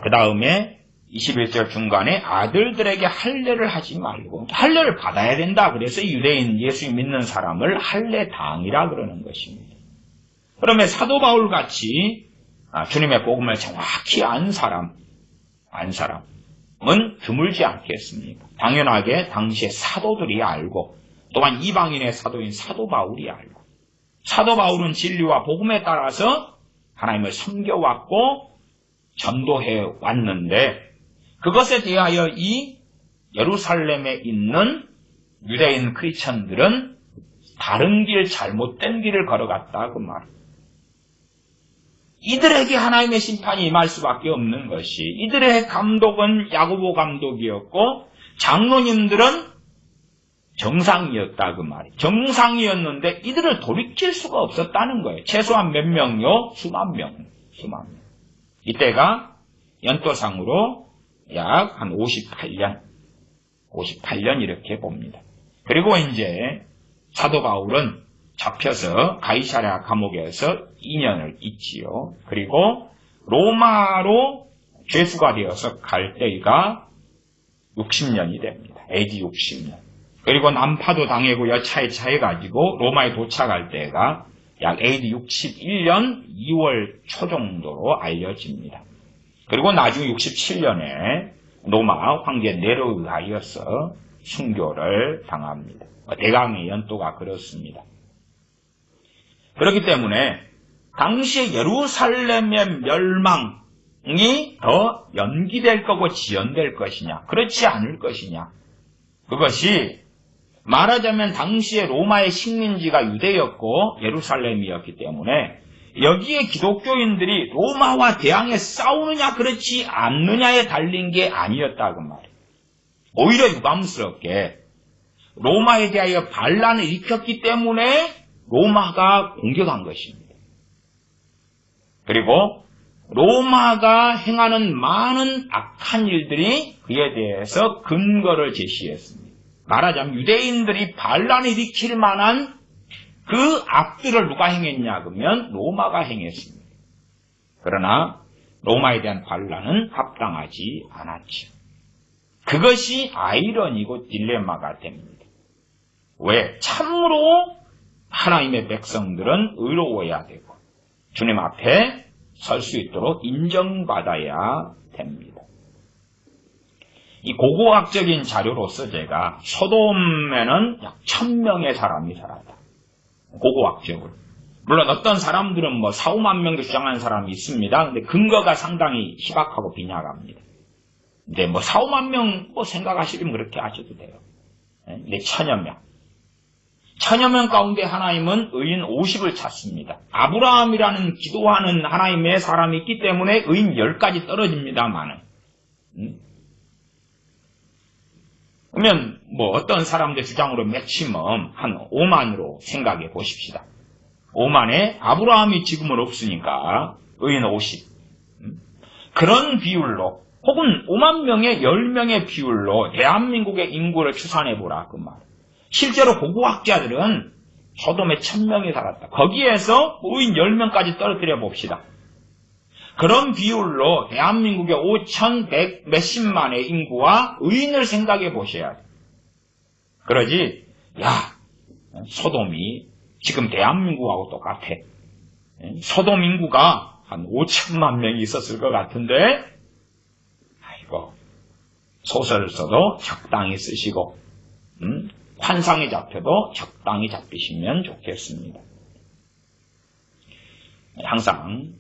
그 다음에 21절 중간에 아들들에게 할례를 하지 말고 할례를 받아야 된다. 그래서 유대인 예수 믿는 사람을 할례당이라 그러는 것입니다. 그러면 사도 바울 같이 주님의 복음을 정확히 안 사람은 드물지 않겠습니까? 당연하게 당시에 사도들이 알고 또한 이방인의 사도인 사도 바울이 알고 사도 바울은 진리와 복음에 따라서 하나님을 섬겨왔고 전도해 왔는데 그것에 대하여 이 예루살렘에 있는 유대인 크리스천들은 다른 길, 잘못된 길을 걸어갔다 그 말. 이들에게 하나님의 심판이 임할 수밖에 없는 것이 이들의 감독은 야고보 감독이었고 장로님들은 정상이었다 그 말이에요. 정상이었는데 이들을 돌이킬 수가 없었다는 거예요. 최소한 몇 명요? 수만 명. 이때가 연도상으로 약 한 58년 이렇게 봅니다. 그리고 이제 사도 바울은 잡혀서 가이사랴 감옥에서 2년을 있지요. 그리고 로마로 죄수가 되어서 갈 때가 60년이 됩니다. AD 60년. 그리고 난파도 당하고 여차에 차해가지고 로마에 도착할 때가 약 AD 61년 2월 초 정도로 알려집니다. 그리고 나중에 67년에 로마 황제 네로에 의하여서 순교를 당합니다. 대강의 연도가 그렇습니다. 그렇기 때문에 당시에 예루살렘의 멸망이 더 연기될 거고 지연될 것이냐, 그렇지 않을 것이냐. 그것이 말하자면 당시에 로마의 식민지가 유대였고 예루살렘이었기 때문에 여기에 기독교인들이 로마와 대항해 싸우느냐 그렇지 않느냐에 달린 게 아니었다고 말이에요. 오히려 유감스럽게 로마에 대하여 반란을 일으켰기 때문에 로마가 공격한 것입니다. 그리고 로마가 행하는 많은 악한 일들이 그에 대해서 근거를 제시했습니다. 말하자면 유대인들이 반란을 일으킬 만한 그 악들을 누가 행했냐 그러면 로마가 행했습니다. 그러나 로마에 대한 반란은 합당하지 않았죠. 그것이 아이러니고 딜레마가 됩니다. 왜? 참으로 하나님의 백성들은 의로워야 되고 주님 앞에 설 수 있도록 인정받아야 됩니다. 이 고고학적인 자료로서 제가 소돔에는 약 1000명의 사람이 살았다. 고고학적으로. 물론 어떤 사람들은 4, 5만 명도 주장하는 사람이 있습니다. 근데 근거가 상당히 희박하고 빈약합니다. 근데 4, 5만 명 생각하시면 그렇게 하셔도 돼요. 근데 1000여 명. 1000여 명 가운데 하나님은 의인 50을 찾습니다. 아브라함이라는 기도하는 하나님의 사람이 있기 때문에 의인 10까지 떨어집니다만은. 그러면 어떤 사람들 주장으로 맥시멈 한 5만으로 생각해 보십시다. 5만에 아브라함이 지금은 없으니까 의인 50. 그런 비율로 혹은 5만 명의 10명의 비율로 대한민국의 인구를 추산해 보라 그 말. 실제로 고고학자들은 소돔에 1000명이 살았다. 거기에서 의인 10명까지 떨어뜨려 봅시다. 그런 비율로 대한민국의 5100 몇십만의 인구와 의인을 생각해 보셔야 돼요. 그러지 소돔이 지금 대한민국하고 똑같아. 소돔 인구가 한 5천만 명이 있었을 것 같은데 소설을 써도 적당히 쓰시고 환상에 잡혀도 적당히 잡히시면 좋겠습니다. 항상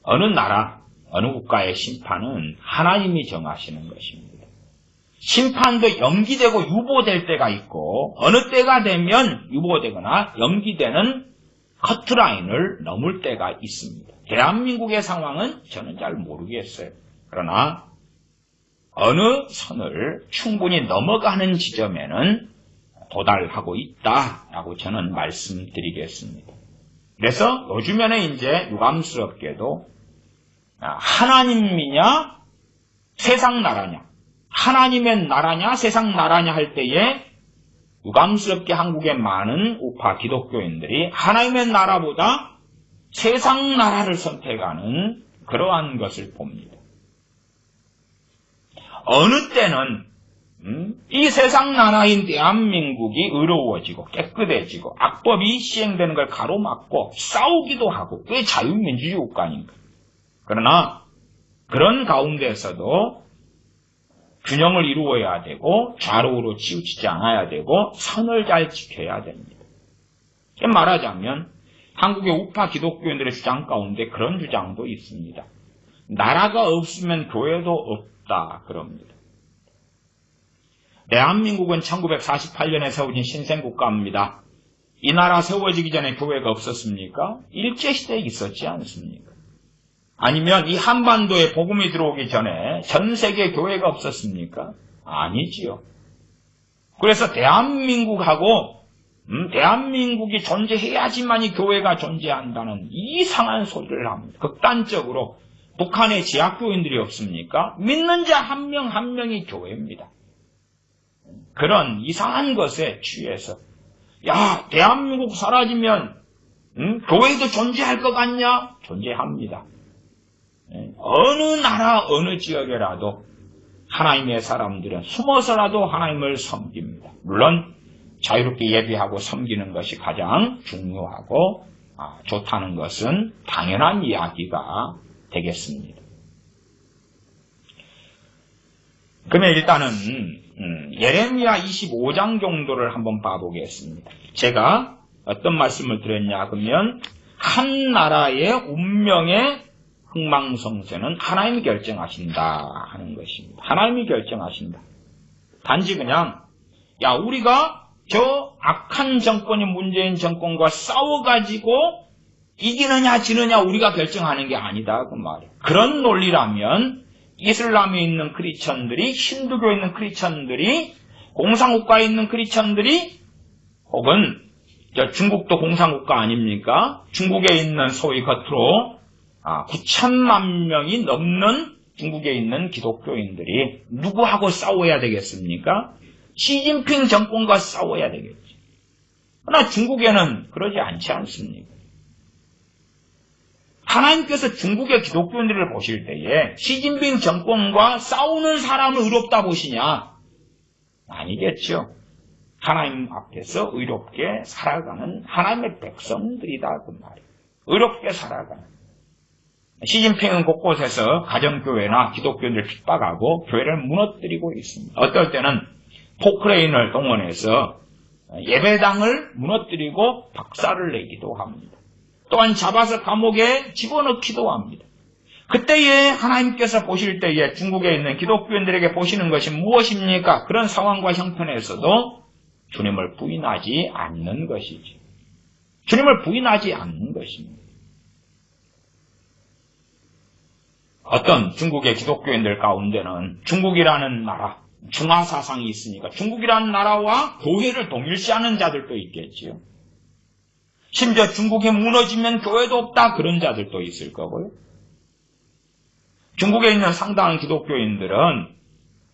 어느 나라, 어느 국가의 심판은 하나님이 정하시는 것입니다. 심판도 연기되고 유보될 때가 있고 어느 때가 되면 유보되거나 연기되는 커트라인을 넘을 때가 있습니다. 대한민국의 상황은 저는 잘 모르겠어요. 그러나 어느 선을 충분히 넘어가는 지점에는 도달하고 있다라고 저는 말씀드리겠습니다. 그래서 요즘에는 이제 유감스럽게도 하나님이냐 세상 나라냐, 하나님의 나라냐 세상 나라냐 할 때에 유감스럽게 한국의 많은 우파 기독교인들이 하나님의 나라보다 세상 나라를 선택하는 그러한 것을 봅니다. 어느 때는 이 세상 나라인 대한민국이 의로워지고 깨끗해지고 악법이 시행되는 걸 가로막고 싸우기도 하고 그게 자유민주주의 국가니까. 그러나 그런 가운데서도 균형을 이루어야 되고 좌로우로 치우치지 않아야 되고 선을 잘 지켜야 됩니다. 말하자면 한국의 우파 기독교인들의 주장 가운데 그런 주장도 있습니다. 나라가 없으면 교회도 없다 그럽니다. 대한민국은 1948년에 세워진 신생국가입니다. 이 나라 세워지기 전에 교회가 없었습니까? 일제시대에 있었지 않습니까? 아니면 이 한반도에 복음이 들어오기 전에 전 세계 교회가 없었습니까? 아니지요. 그래서 대한민국이 존재해야지만이 교회가 존재한다는 이상한 소리를 합니다. 극단적으로 북한에 지하교인들이 없습니까? 믿는 자 한 명 한 명이 교회입니다. 그런 이상한 것에 취해서 대한민국 사라지면 교회도 존재할 것 같냐? 존재합니다. 어느 나라 어느 지역에라도 하나님의 사람들은 숨어서라도 하나님을 섬깁니다. 물론 자유롭게 예배하고 섬기는 것이 가장 중요하고 좋다는 것은 당연한 이야기가 되겠습니다. 그러면 일단은 예레미야 25장 정도를 한번 봐보겠습니다. 제가 어떤 말씀을 드렸냐 그러면 한 나라의 운명의 흥망성쇠는 하나님이 결정하신다 하는 것입니다. 하나님이 결정하신다. 단지 그냥 우리가 저 악한 정권이 문재인 정권과 싸워가지고 이기느냐 지느냐 우리가 결정하는 게 아니다 그 말이에요. 그런 논리라면 이슬람에 있는 크리스천들이, 힌두교에 있는 크리스천들이, 공산국가에 있는 크리스천들이, 혹은 중국도 공산국가 아닙니까? 중국에 있는 소위 겉으로 9천만 명이 넘는 중국에 있는 기독교인들이 누구하고 싸워야 되겠습니까? 시진핑 정권과 싸워야 되겠지. 그러나 중국에는 그러지 않지 않습니까? 하나님께서 중국의 기독교인들을 보실 때에 시진핑 정권과 싸우는 사람을 의롭다 보시냐? 아니겠죠. 하나님 앞에서 의롭게 살아가는 하나님의 백성들이다 그 말이에요. 의롭게 살아가는. 시진핑은 곳곳에서 가정교회나 기독교인들을 핍박하고 교회를 무너뜨리고 있습니다. 어떨 때는 포크레인을 동원해서 예배당을 무너뜨리고 박살을 내기도 합니다. 또한 잡아서 감옥에 집어넣기도 합니다. 그때에 하나님께서 보실 때에 중국에 있는 기독교인들에게 보시는 것이 무엇입니까? 그런 상황과 형편에서도 주님을 부인하지 않는 것이지. 주님을 부인하지 않는 것입니다. 어떤 중국의 기독교인들 가운데는 중국이라는 나라, 중화사상이 있으니까 중국이라는 나라와 교회를 동일시하는 자들도 있겠지요. 심지어 중국이 무너지면 교회도 없다 그런 자들도 있을 거고요. 중국에 있는 상당한 기독교인들은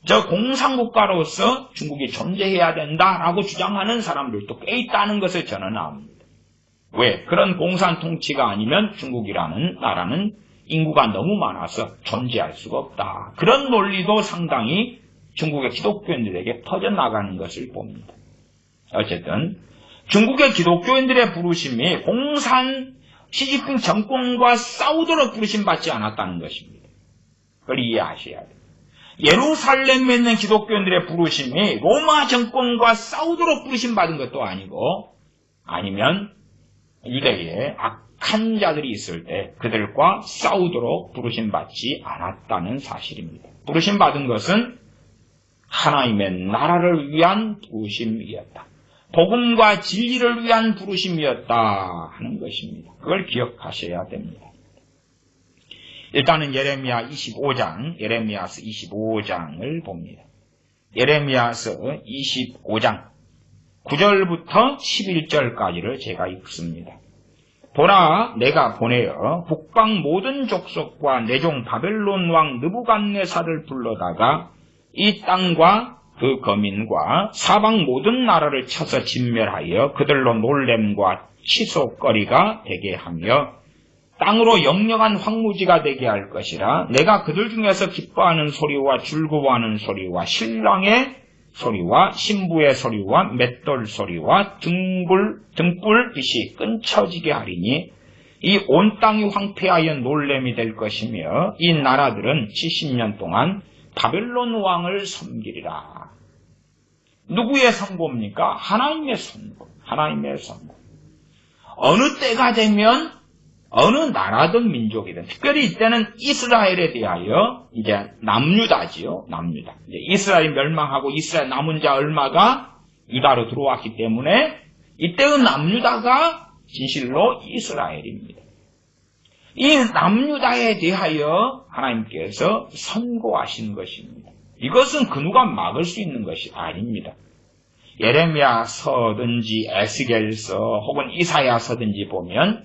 저 공산국가로서 중국이 존재해야 된다라고 주장하는 사람들도 꽤 있다는 것을 저는 압니다. 왜? 그런 공산 통치가 아니면 중국이라는 나라는 인구가 너무 많아서 존재할 수가 없다. 그런 논리도 상당히 중국의 기독교인들에게 퍼져나가는 것을 봅니다. 어쨌든 중국의 기독교인들의 부르심이 공산 시진핑 정권과 싸우도록 부르심받지 않았다는 것입니다. 그걸 이해하셔야 돼요. 예루살렘에 있는 기독교인들의 부르심이 로마 정권과 싸우도록 부르심받은 것도 아니고 아니면 유대에 악한 자들이 있을 때 그들과 싸우도록 부르심받지 않았다는 사실입니다. 부르심받은 것은 하나님의 나라를 위한 부르심이었다. 복음과 진리를 위한 부르심이었다 하는 것입니다. 그걸 기억하셔야 됩니다. 일단은 예레미야서 25장을 봅니다. 예레미야서 25장 9절부터 11절까지를 제가 읽습니다. 보라, 내가 보내어 북방 모든 족속과 내 종 바벨론 왕 느부갓네살을 불러다가 이 땅과 그 거민과 사방 모든 나라를 쳐서 진멸하여 그들로 놀램과 치솟거리가 되게 하며 땅으로 영영한 황무지가 되게 할 것이라. 내가 그들 중에서 기뻐하는 소리와 즐거워하는 소리와 신랑의 소리와 신부의 소리와 맷돌 소리와 등불빛이 끊쳐지게 하리니 이 온 땅이 황폐하여 놀램이 될 것이며 이 나라들은 70년 동안 바벨론 왕을 섬기리라. 누구의 선고입니까? 하나님의 선고. 하나님의 선고. 어느 때가 되면 어느 나라든 민족이든, 특별히 이때는 이스라엘에 대하여 이제 남유다지요. 남유다. 이제 이스라엘이 멸망하고 이스라엘 남은 자 얼마가 유다로 들어왔기 때문에 이때의 남유다가 진실로 이스라엘입니다. 이 남유다에 대하여 하나님께서 선고하신 것입니다. 이것은 그 누가 막을 수 있는 것이 아닙니다. 예레미야서든지 에스겔서 혹은 이사야서든지 보면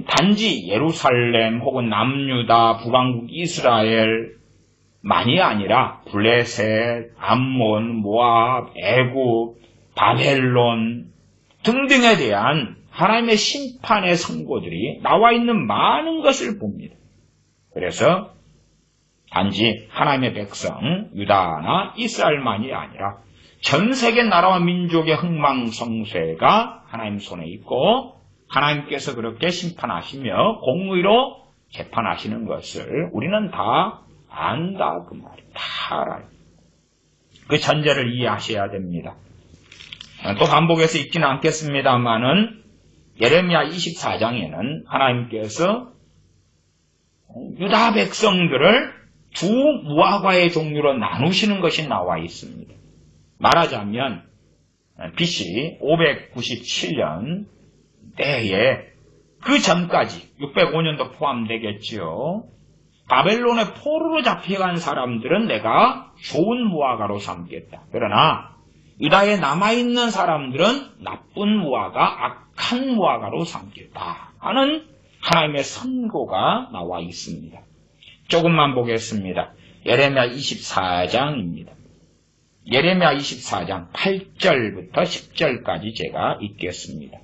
단지 예루살렘 혹은 남유다, 북왕국 이스라엘만이 아니라 블레셋, 암몬, 모압, 애굽, 바벨론 등등에 대한 하나님의 심판의 선고들이 나와 있는 많은 것을 봅니다. 그래서 단지 하나님의 백성 유다나 이스라엘만이 아니라 전 세계 나라와 민족의 흥망성쇠가 하나님 손에 있고 하나님께서 그렇게 심판하시며 공의로 재판하시는 것을 우리는 다 안다 그 말이에요. 다 알아요. 그 전제를 이해하셔야 됩니다. 또 반복해서 읽지는 않겠습니다만은 예레미야 24장에는 하나님께서 유다 백성들을 두 무화과의 종류로 나누시는 것이 나와 있습니다. 말하자면 BC 597년 때에 그 전까지 605년도 포함되겠지요. 바벨론의 포로로 잡혀간 사람들은 내가 좋은 무화과로 삼겠다. 그러나 유다에 남아있는 사람들은 나쁜 무화과, 악한 무화과로 삼겠다 하는 하나님의 선고가 나와 있습니다. 조금만 보겠습니다. 예레미야 24장입니다. 예레미야 24장 8절부터 10절까지 제가 읽겠습니다.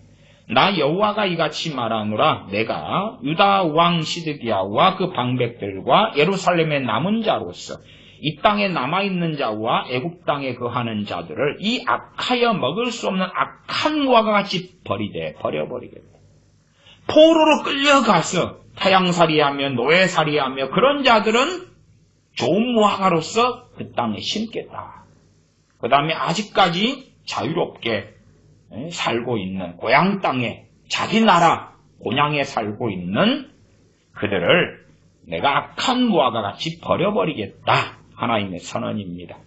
나 여호와가 이같이 말하노라. 내가 유다 왕 시드기야와 그 방백들과 예루살렘의 남은 자로서 이 땅에 남아있는 자와 애굽 땅에 거하는 자들을 이 악하여 먹을 수 없는 악한 무화과 같이 버려버리겠다. 포로로 끌려가서 타양살이하며 노예살이하며 그런 자들은 좋은 무화과로서 그 땅에 심겠다. 그 다음에 아직까지 자유롭게 살고 있는 고향 땅에 자기 나라 고향에 살고 있는 그들을 내가 악한 무화과 같이 버려버리겠다. 하나님의 선언입니다.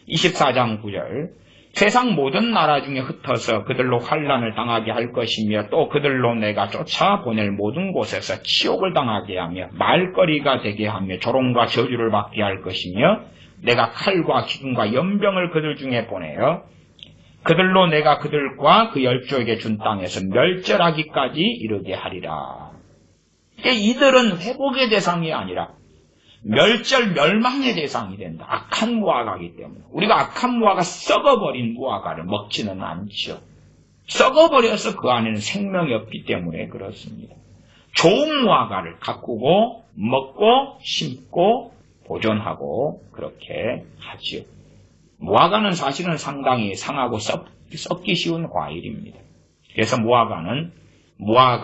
24장 9절 세상 모든 나라 중에 흩어서 그들로 환난을 당하게 할 것이며 또 그들로 내가 쫓아보낼 모든 곳에서 치욕을 당하게 하며 말거리가 되게 하며 조롱과 저주를 받게 할 것이며 내가 칼과 기근과 연병을 그들 중에 보내어 그들로 내가 그들과 그 열조에게 준 땅에서 멸절하기까지 이르게 하리라. 이들은 회복의 대상이 아니라 멸망의 대상이 된다. 악한 무화과이기 때문에. 우리가 악한 무화과 썩어버린 무화과를 먹지는 않죠. 썩어버려서 그 안에는 생명이 없기 때문에 그렇습니다. 좋은 무화과를 가꾸고 먹고 심고 보존하고 그렇게 하지요. 무화과는 사실은 상당히 상하고 썩기 쉬운 과일입니다. 그래서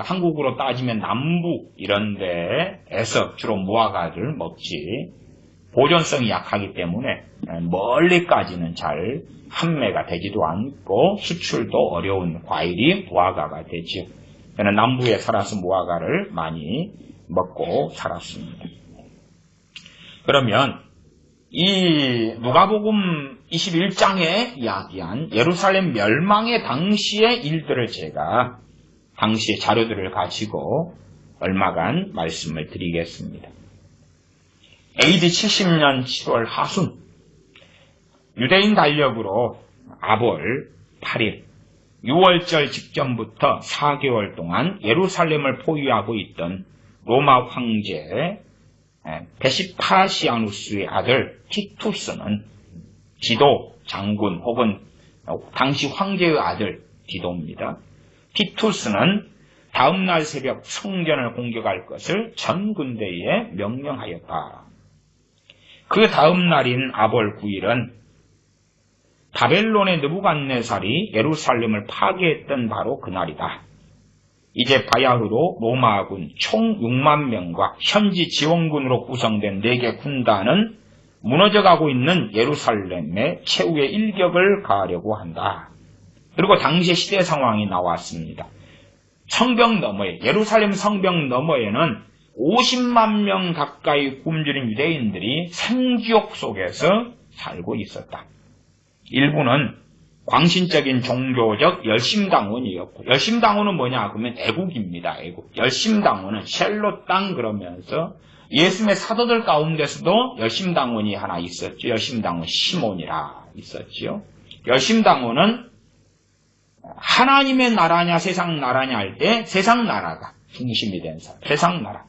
한국으로 따지면 남부 이런 데에서 주로 무화과를 먹지 보존성이 약하기 때문에 멀리까지는 잘 판매가 되지도 않고 수출도 어려운 과일이 무화과가 되죠. 저는 남부에 살아서 무화과를 많이 먹고 살았습니다. 그러면 이 누가복음 21장에 이야기한 예루살렘 멸망의 당시의 일들을 제가 당시의 자료들을 가지고 얼마간 말씀을 드리겠습니다. AD 70년 7월 하순 유대인 달력으로 아볼 8일 6월절 직전부터 4개월 동안 예루살렘을 포위하고 있던 로마 황제 베시파시아누스의 아들 티투스는 디도 장군 혹은 당시 황제의 아들 디도입니다. 티투스는 다음날 새벽 성전을 공격할 것을 전 군대에 명령하였다. 그 다음날인 아볼 9일은 바벨론의 느부갓네살이 예루살렘을 파괴했던 바로 그날이다. 이제 바야흐로 로마군 총 6만 명과 현지 지원군으로 구성된 4개 군단은 무너져가고 있는 예루살렘의 최후의 일격을 가하려고 한다. 그리고 당시의 시대 상황이 나왔습니다. 성벽 너머에, 예루살렘 성벽 너머에는 50만 명 가까이 굶주린 유대인들이 생지옥 속에서 살고 있었다. 일부는 광신적인 종교적 열심당원이었고, 열심당원은 뭐냐 그러면 애국입니다. 애국. 열심당원은 셀로 땅 그러면서 예수님의 사도들 가운데서도 열심당원이 하나 있었죠. 열심당원 시몬이라 있었지요. 열심당원은 하나님의 나라냐 세상 나라냐 할 때 세상 나라가 중심이 된 사람. 세상 나라.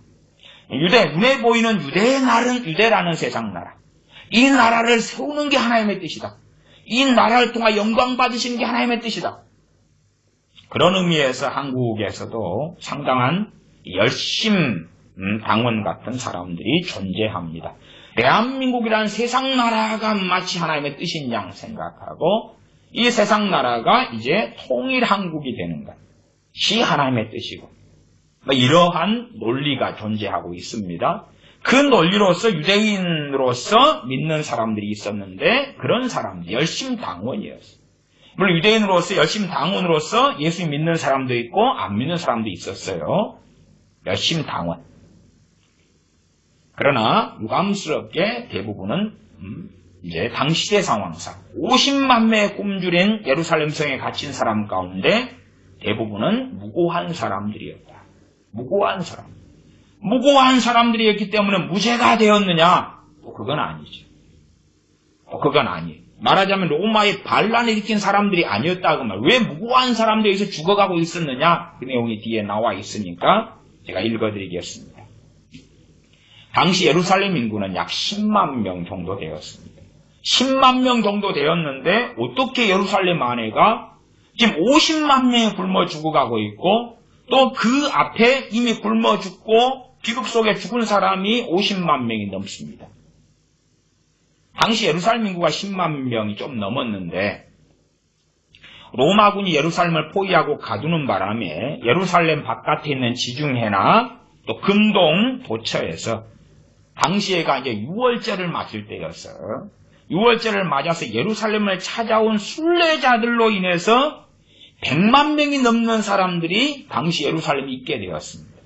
눈에 보이는 유대라는 세상 나라. 이 나라를 세우는 게 하나님의 뜻이다. 이 나라를 통해 영광 받으시는 게 하나님의 뜻이다. 그런 의미에서 한국에서도 상당한 열심 당원 같은 사람들이 존재합니다. 대한민국이라는 세상 나라가 마치 하나님의 뜻인 양 생각하고 이 세상 나라가 이제 통일 한국이 되는 것이 하나님의 뜻이고 이러한 논리가 존재하고 있습니다. 그 논리로서 유대인으로서 믿는 사람들이 있었는데 그런 사람들 열심당원이었어요. 물론 유대인으로서 열심당원으로서 예수 믿는 사람도 있고 안 믿는 사람도 있었어요. 열심당원. 그러나 유감스럽게 대부분은 이제 당시의 상황상 50만 명의 굶주린 예루살렘 성에 갇힌 사람 가운데 대부분은 무고한 사람들이었다. 무고한 사람. 무고한 사람들이었기 때문에 무죄가 되었느냐? 그건 아니죠. 그건 아니에요. 말하자면 로마의 반란을 일으킨 사람들이 아니었다고 말. 왜 무고한 사람들이 여기서 죽어가고 있었느냐? 그 내용이 뒤에 나와 있으니까 제가 읽어드리겠습니다. 당시 예루살렘 인구는 약 10만 명 정도 되었습니다. 10만 명 정도 되었는데 어떻게 예루살렘 안에가 지금 50만 명이 굶어 죽어가고 있고 또 그 앞에 이미 굶어 죽고 비극 속에 죽은 사람이 50만 명이 넘습니다. 당시 예루살렘 인구가 10만 명이 좀 넘었는데 로마군이 예루살렘을 포위하고 가두는 바람에 예루살렘 바깥에 있는 지중해나 또 근동 도처에서 당시에가 이제 6월절을 맞을 때였어요. 6월절을 맞아서 예루살렘을 찾아온 순례자들로 인해서 100만 명이 넘는 사람들이 당시 예루살렘에 있게 되었습니다.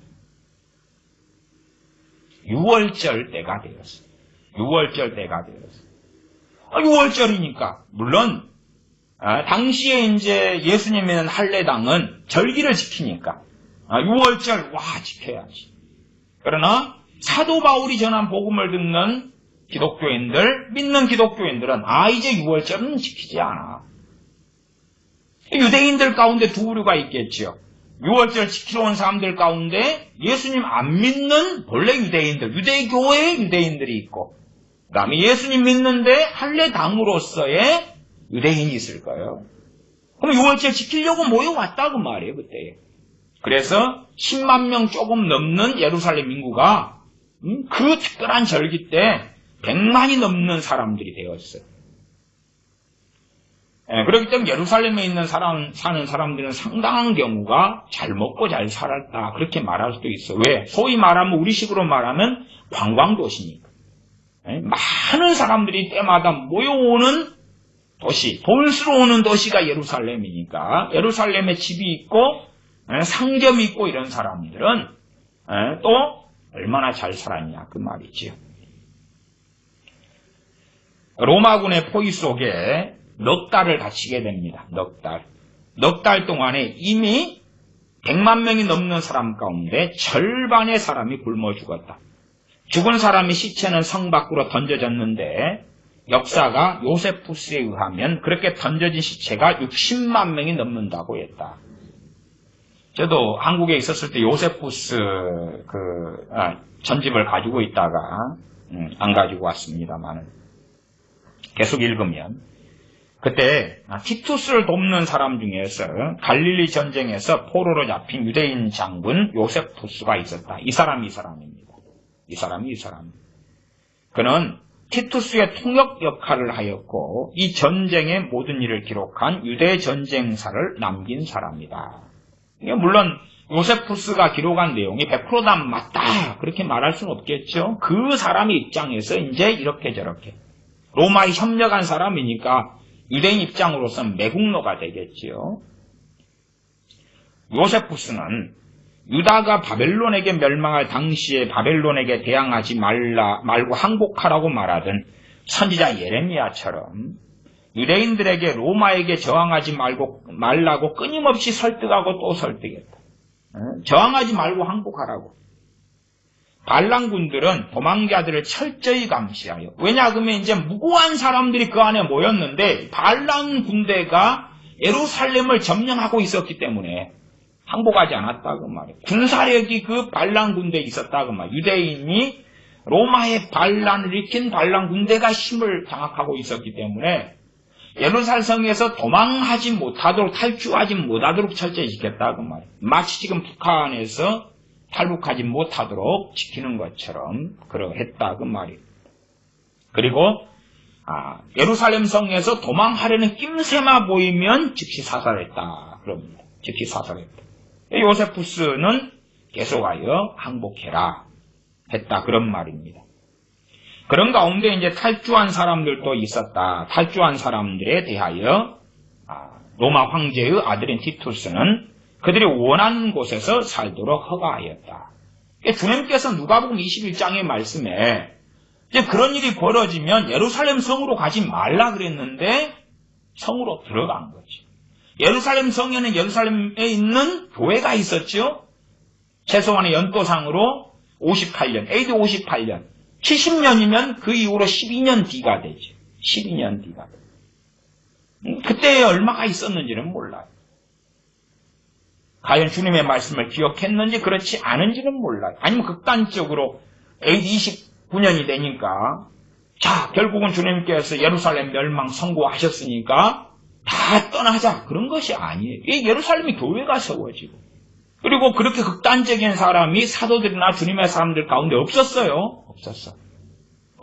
6월절 때가 되었어요. 6월절 때가 되었어요. 6월절이니까 물론 당시에 이제 예수님이는 할례당은 절기를 지키니까 6월절 지켜야지. 그러나 사도 바울이 전한 복음을 듣는 기독교인들, 믿는 기독교인들은 이제 6월절은 지키지 않아. 유대인들 가운데 두 부류가 있겠죠. 6월절 지키러 온 사람들 가운데 예수님 안 믿는 본래 유대인들, 유대교의 유대인들이 있고 그 다음에 예수님 믿는데 할례당으로서의 유대인이 있을 거예요. 그럼 6월절 지키려고 모여왔다고 말이에요, 그때. 그래서 10만 명 조금 넘는 예루살렘 인구가 그 특별한 절기 때 100만이 넘는 사람들이 되었어요. 그렇기 때문에 예루살렘에 있는 사는 사람들은 상당한 경우가 잘 먹고 잘 살았다. 그렇게 말할 수도 있어요. 왜? 소위 말하면, 우리식으로 말하면 관광도시니까. 많은 사람들이 때마다 모여오는 도시, 돈 쓰러 오는 도시가 예루살렘이니까, 예루살렘에 집이 있고, 상점이 있고 이런 사람들은 또 얼마나 잘 살았냐, 그 말이지요. 로마군의 포위 속에 넉 달을 갇히게 됩니다. 넉 달. 넉 달 동안에 이미 100만 명이 넘는 사람 가운데 절반의 사람이 굶어 죽었다. 죽은 사람의 시체는 성 밖으로 던져졌는데 역사가 요세푸스에 의하면 그렇게 던져진 시체가 60만 명이 넘는다고 했다. 저도 한국에 있었을 때 요세푸스 전집을 가지고 있다가 안 가지고 왔습니다만 계속 읽으면 그때 티투스를 돕는 사람 중에서 갈릴리 전쟁에서 포로로 잡힌 유대인 장군 요세푸스가 있었다. 이 사람입니다. 이 사람. 그는 티투스의 통역 역할을 하였고 이 전쟁의 모든 일을 기록한 유대 전쟁사를 남긴 사람이다. 물론 요세푸스가 기록한 내용이 100% 다 맞다 그렇게 말할 수는 없겠죠. 그 사람의 입장에서 이제 이렇게 저렇게 로마에 협력한 사람이니까 유대인 입장으로서는 매국노가 되겠지요. 요세푸스는 유다가 바벨론에게 멸망할 당시에 바벨론에게 대항하지 말고 항복하라고 말하던 선지자 예레미야처럼 유대인들에게 로마에게 저항하지 말라고 끊임없이 설득하고 또 설득했다. 저항하지 말고 항복하라고. 반란군들은 도망자들을 철저히 감시하여. 왜냐 그러면 이제 무고한 사람들이 그 안에 모였는데 반란 군대가 예루살렘을 점령하고 있었기 때문에 항복하지 않았다 그 말이에요. 군사력이 그 반란 군대에 있었다 그 말이에요. 유대인이 로마의 반란을 일으킨 반란 군대가 힘을 장악하고 있었기 때문에 예루살렘에서 도망하지 못하도록 탈주하지 못하도록 철저히 지켰다 그 말이에요. 마치 지금 북한에서 탈북하지 못하도록 지키는 것처럼 그러했다 그 말이에요. 그리고 예루살렘 성에서 도망하려는 낌새만 보이면 즉시 사살했다 그럽니다. 즉시 사살했다. 요세푸스는 계속하여 항복해라 했다 그런 말입니다. 그런 가운데 이제 탈주한 사람들도 있었다. 탈주한 사람들에 대하여 로마 황제의 아들인 티투스는 그들이 원하는 곳에서 살도록 허가하였다. 주님께서 누가복음 21장의 말씀에 이제 그런 일이 벌어지면 예루살렘 성으로 가지 말라 그랬는데 성으로 들어간 거지. 예루살렘 성에는 예루살렘에 있는 교회가 있었죠. 최소한의 연도상으로 58년, AD 58년, 70년이면 그 이후로 12년 뒤가 되죠. 12년 뒤가 되죠. 그때 얼마가 있었는지는 몰라요. 과연 주님의 말씀을 기억했는지 그렇지 않은지는 몰라요. 아니면 극단적으로 AD 29년이 되니까 자 결국은 주님께서 예루살렘 멸망 선고하셨으니까 다 떠나자 그런 것이 아니에요. 예루살렘이 교회가 세워지고 그리고 그렇게 극단적인 사람이 사도들이나 주님의 사람들 가운데 없었어요. 없었어.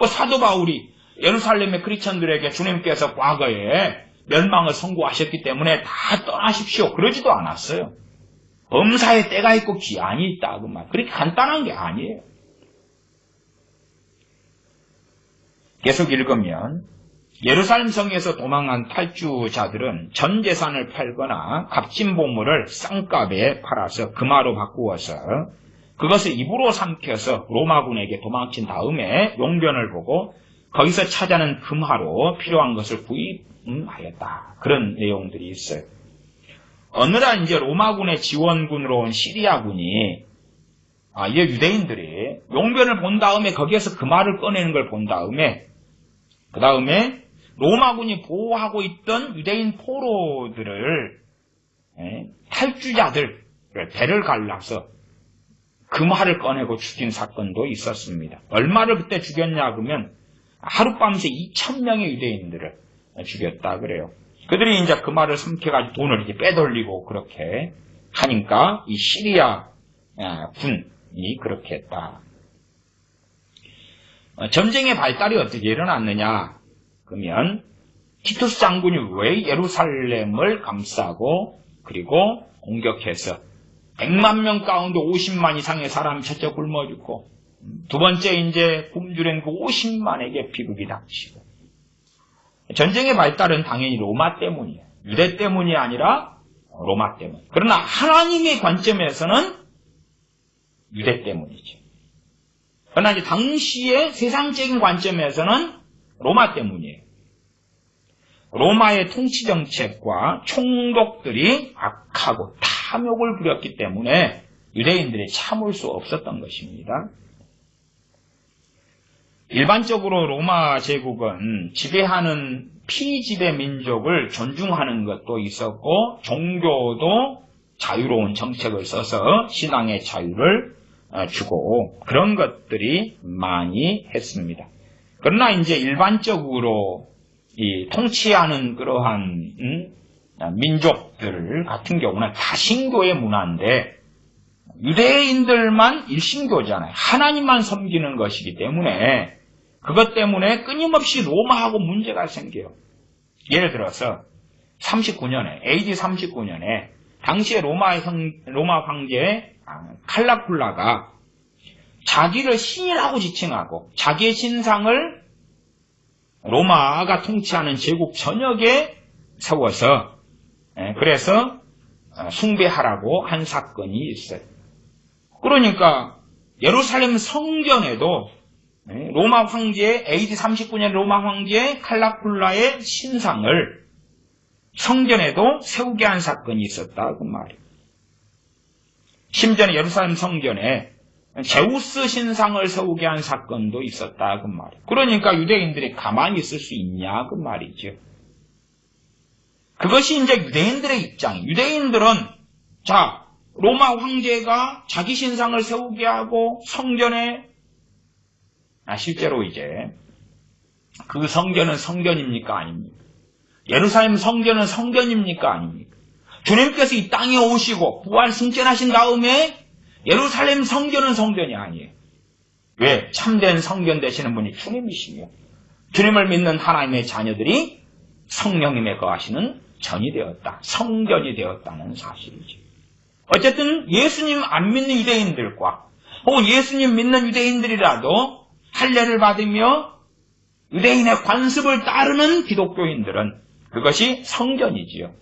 사도 바울이 예루살렘의 크리스천들에게 주님께서 과거에 멸망을 선고하셨기 때문에 다 떠나십시오. 그러지도 않았어요. 범사에 때가 있고 기한이 있다. 그 말. 그렇게 간단한 게 아니에요. 계속 읽으면 예루살렘 성에서 도망한 탈주자들은 전 재산을 팔거나 값진 보물을 싼값에 팔아서 금화로 바꾸어서 그것을 입으로 삼켜서 로마군에게 도망친 다음에 용변을 보고 거기서 찾아낸 금화로 필요한 것을 구입하였다. 그런 내용들이 있어요. 어느 날 이제 로마군의 지원군으로 온 시리아군이 이제 유대인들이 용변을 본 다음에 거기에서 금화를 꺼내는 걸 본 다음에 그 다음에 로마군이 보호하고 있던 유대인 포로들을 탈주자들 배를 갈라서 금화를 꺼내고 죽인 사건도 있었습니다. 얼마를 그때 죽였냐 그러면 하룻밤새 2,000명의 유대인들을 죽였다 그래요. 그들이 이제 금화를 삼켜가지고 돈을 이렇게 빼돌리고 그렇게 하니까 이 시리아 군이 그렇게 했다. 전쟁의 발달이 어떻게 일어났느냐 그러면 티투스 장군이 왜 예루살렘을 감싸고 그리고 공격해서 100만 명 가운데 50만 이상의 사람이 첫째 굶어 죽고 두 번째 이제 굶주린 그 50만에게 비극이 닥치고 전쟁의 발달은 당연히 로마 때문이에요. 유대 때문이 아니라 로마 때문. 그러나 하나님의 관점에서는 유대 때문이죠. 그러나 이제 당시의 세상적인 관점에서는 로마 때문이에요. 로마의 통치 정책과 총독들이 악하고 탐욕을 부렸기 때문에 유대인들이 참을 수 없었던 것입니다. 일반적으로 로마 제국은 지배하는 피지배 민족을 존중하는 것도 있었고 종교도 자유로운 정책을 써서 신앙의 자유를 주고 그런 것들이 많이 했습니다. 그러나 이제 일반적으로 이 통치하는 그러한 민족들 같은 경우는 다신교의 문화인데 유대인들만 일신교잖아요. 하나님만 섬기는 것이기 때문에 그것 때문에 끊임없이 로마하고 문제가 생겨요. 예를 들어서 39년에 AD 39년에 당시에 로마 황제 칼라굴라가 자기를 신이라고 지칭하고 자기의 신상을 로마가 통치하는 제국 전역에 세워서 그래서 숭배하라고 한 사건이 있어요. 그러니까 예루살렘 성전에도 로마 황제 AD 39년 로마 황제 칼라굴라의 신상을 성전에도 세우게 한 사건이 있었다 그 말이에요. 심지어 예루살렘 성전에 제우스 신상을 세우게 한 사건도 있었다 그 말이에요. 그러니까 유대인들이 가만히 있을 수 있냐 그 말이죠. 그것이 이제 유대인들의 입장이에요. 유대인들은 자 로마 황제가 자기 신상을 세우게 하고 성전에 실제로 이제 그 성전은 성전입니까 아닙니까? 예루살렘 성전은 성전입니까 아닙니까? 주님께서 이 땅에 오시고 부활 승천하신 다음에 예루살렘 성전은 성전이 아니에요. 왜? 참된 성전 되시는 분이 주님이시며 주님을 믿는 하나님의 자녀들이 성령님에 거하시는 전이 되었다. 성전이 되었다는 사실이죠. 어쨌든 예수님 안 믿는 유대인들과 혹은 예수님 믿는 유대인들이라도 할례를 받으며 유대인의 관습을 따르는 기독교인들은 그것이 성전이지요.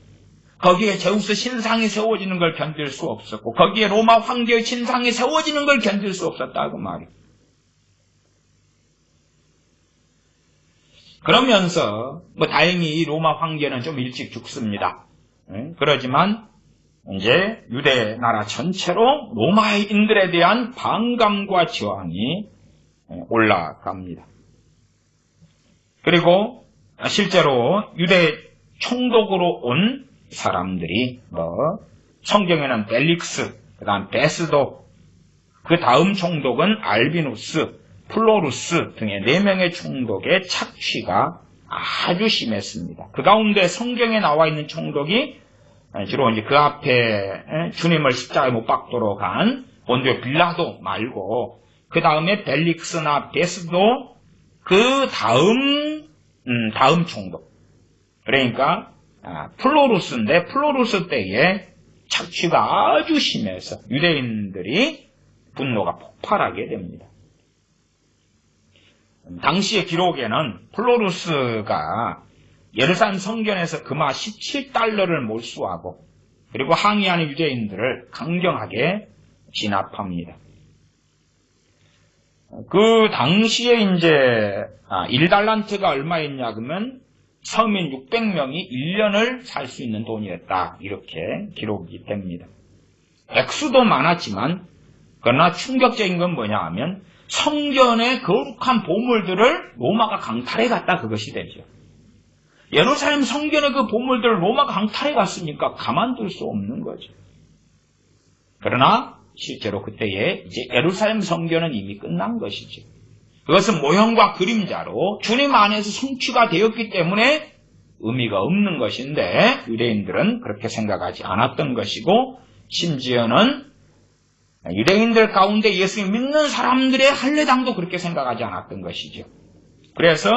거기에 제우스 신상이 세워지는 걸 견딜 수 없었고 거기에 로마 황제의 신상이 세워지는 걸 견딜 수 없었다고 말이에요. 그러면서 다행히 이 로마 황제는 좀 일찍 죽습니다. 그러지만 이제 유대 나라 전체로 로마인들에 대한 반감과 저항이 올라갑니다. 그리고 실제로 유대 총독으로 온 사람들이 성경에는 벨릭스, 그 다음 베스도, 그 다음 총독은 알비누스, 플로루스 등의 4명의 총독의 착취가 아주 심했습니다. 그 가운데 성경에 나와 있는 총독이 주로 이제 그 앞에 주님을 십자가에 못 박도록 한 본디오 빌라도 말고 그 다음에 벨릭스나 베스도 그 다음 총독. 그러니까 플로루스인데 플로루스 때에 착취가 아주 심해서 유대인들이 분노가 폭발하게 됩니다. 당시의 기록에는 플로루스가 예루살렘 성전에서 금화 17달러를 몰수하고 그리고 항의하는 유대인들을 강경하게 진압합니다. 그 당시에 이제 1달란트가 얼마였냐 그러면 서민 600명이 1년을 살 수 있는 돈이었다. 이렇게 기록이 됩니다. 액수도 많았지만 그러나 충격적인 건 뭐냐 하면 성전의 거룩한 보물들을 로마가 강탈해 갔다 그것이 되죠. 예루살렘 성전의 그 보물들을 로마가 강탈해 갔으니까 가만둘 수 없는 거죠. 그러나 실제로 그때에 이제 예루살렘 성전은 이미 끝난 것이죠. 그것은 모형과 그림자로 주님 안에서 성취가 되었기 때문에 의미가 없는 것인데 유대인들은 그렇게 생각하지 않았던 것이고 심지어는 유대인들 가운데 예수님 믿는 사람들의 할례당도 그렇게 생각하지 않았던 것이죠. 그래서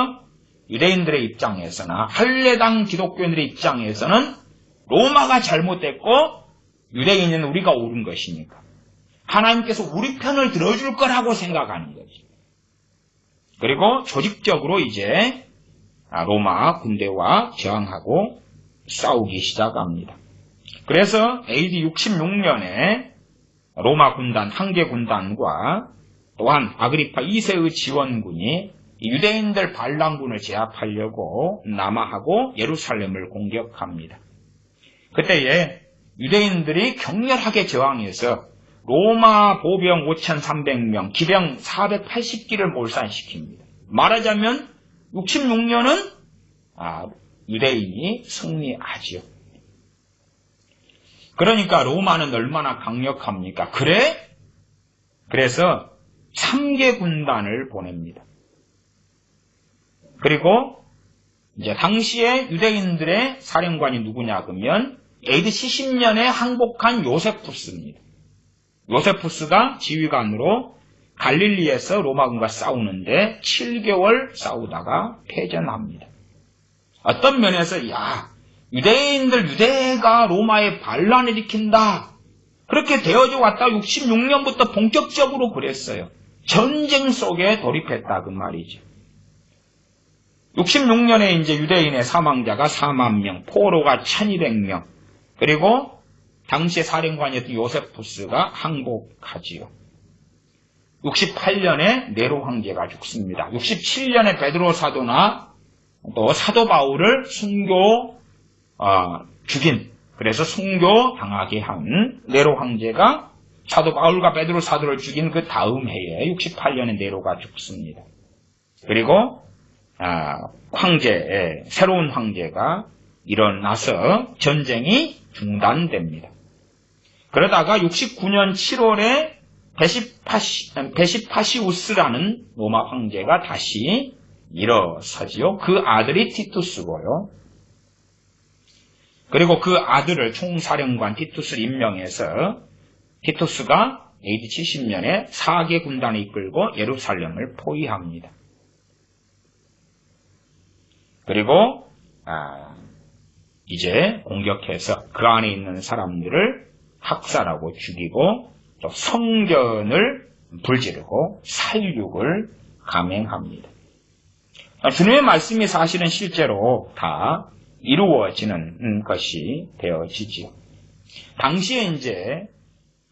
유대인들의 입장에서나 할례당 기독교인들의 입장에서는 로마가 잘못됐고 유대인은 우리가 옳은 것이니까 하나님께서 우리 편을 들어줄 거라고 생각하는 거죠. 그리고 조직적으로 이제 로마 군대와 저항하고 싸우기 시작합니다. 그래서 AD 66년에 로마 군단, 항계 군단과 또한 아그리파 2세의 지원군이 유대인들 반란군을 제압하려고 남하하고 예루살렘을 공격합니다. 그때에 유대인들이 격렬하게 저항해서 로마 보병 5,300명, 기병 480기를 몰살시킵니다. 말하자면 66년은 유대인이 승리하지요. 그러니까 로마는 얼마나 강력합니까? 그래서 3개 군단을 보냅니다. 그리고 이제 당시에 유대인들의 사령관이 누구냐 그러면 AD 70년에 항복한 요세푸스입니다. 요세푸스가 지휘관으로 갈릴리에서 로마군과 싸우는데 7개월 싸우다가 패전합니다. 어떤 면에서 유대가 로마에 반란을 일으킨다. 그렇게 되어져 왔다 66년부터 본격적으로 그랬어요. 전쟁 속에 돌입했다 그 말이죠. 66년에 이제 유대인의 사망자가 4만 명, 포로가 1200명, 그리고 당시의 사령관이었던 요세푸스가 항복하지요. 68년에 네로 황제가 죽습니다. 67년에 베드로 사도나 또 사도 바울을 그래서 순교 당하게 한 네로 황제가 사도 바울과 베드로 사도를 죽인 그 다음 해에 68년에 네로가 죽습니다. 그리고 새로운 황제가 일어나서 전쟁이 중단됩니다. 그러다가 69년 7월에 베시파시우스라는 로마 황제가 다시 일어서지요. 그 아들이 티투스고요. 그리고 그 아들을 총사령관 티투스를 임명해서 티투스가 AD 70년에 4개 군단을 이끌고 예루살렘을 포위합니다. 그리고 이제 공격해서 그 안에 있는 사람들을 학살하고 죽이고 또 성전을 불지르고 살육을 감행합니다. 주님의 말씀이 사실은 실제로 다 이루어지는 것이 되어지지요. 당시에 이제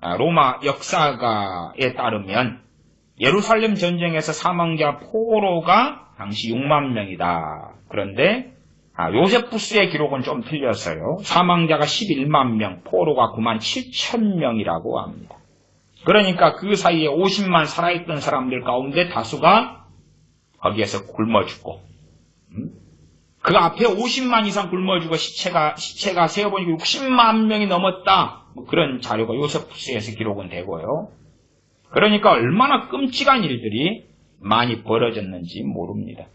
로마 역사가에 따르면 예루살렘 전쟁에서 사망자 포로가 당시 6만 명이다. 그런데 요세푸스의 기록은 좀 틀렸어요. 사망자가 11만 명, 포로가 9만 7천 명이라고 합니다. 그러니까 그 사이에 50만 살아있던 사람들 가운데 다수가 거기에서 굶어 죽고, 그 앞에 50만 이상 굶어 죽어 시체가 세어보니까 60만 명이 넘었다. 그런 자료가 요세푸스에서 기록은 되고요. 그러니까 얼마나 끔찍한 일들이 많이 벌어졌는지 모릅니다.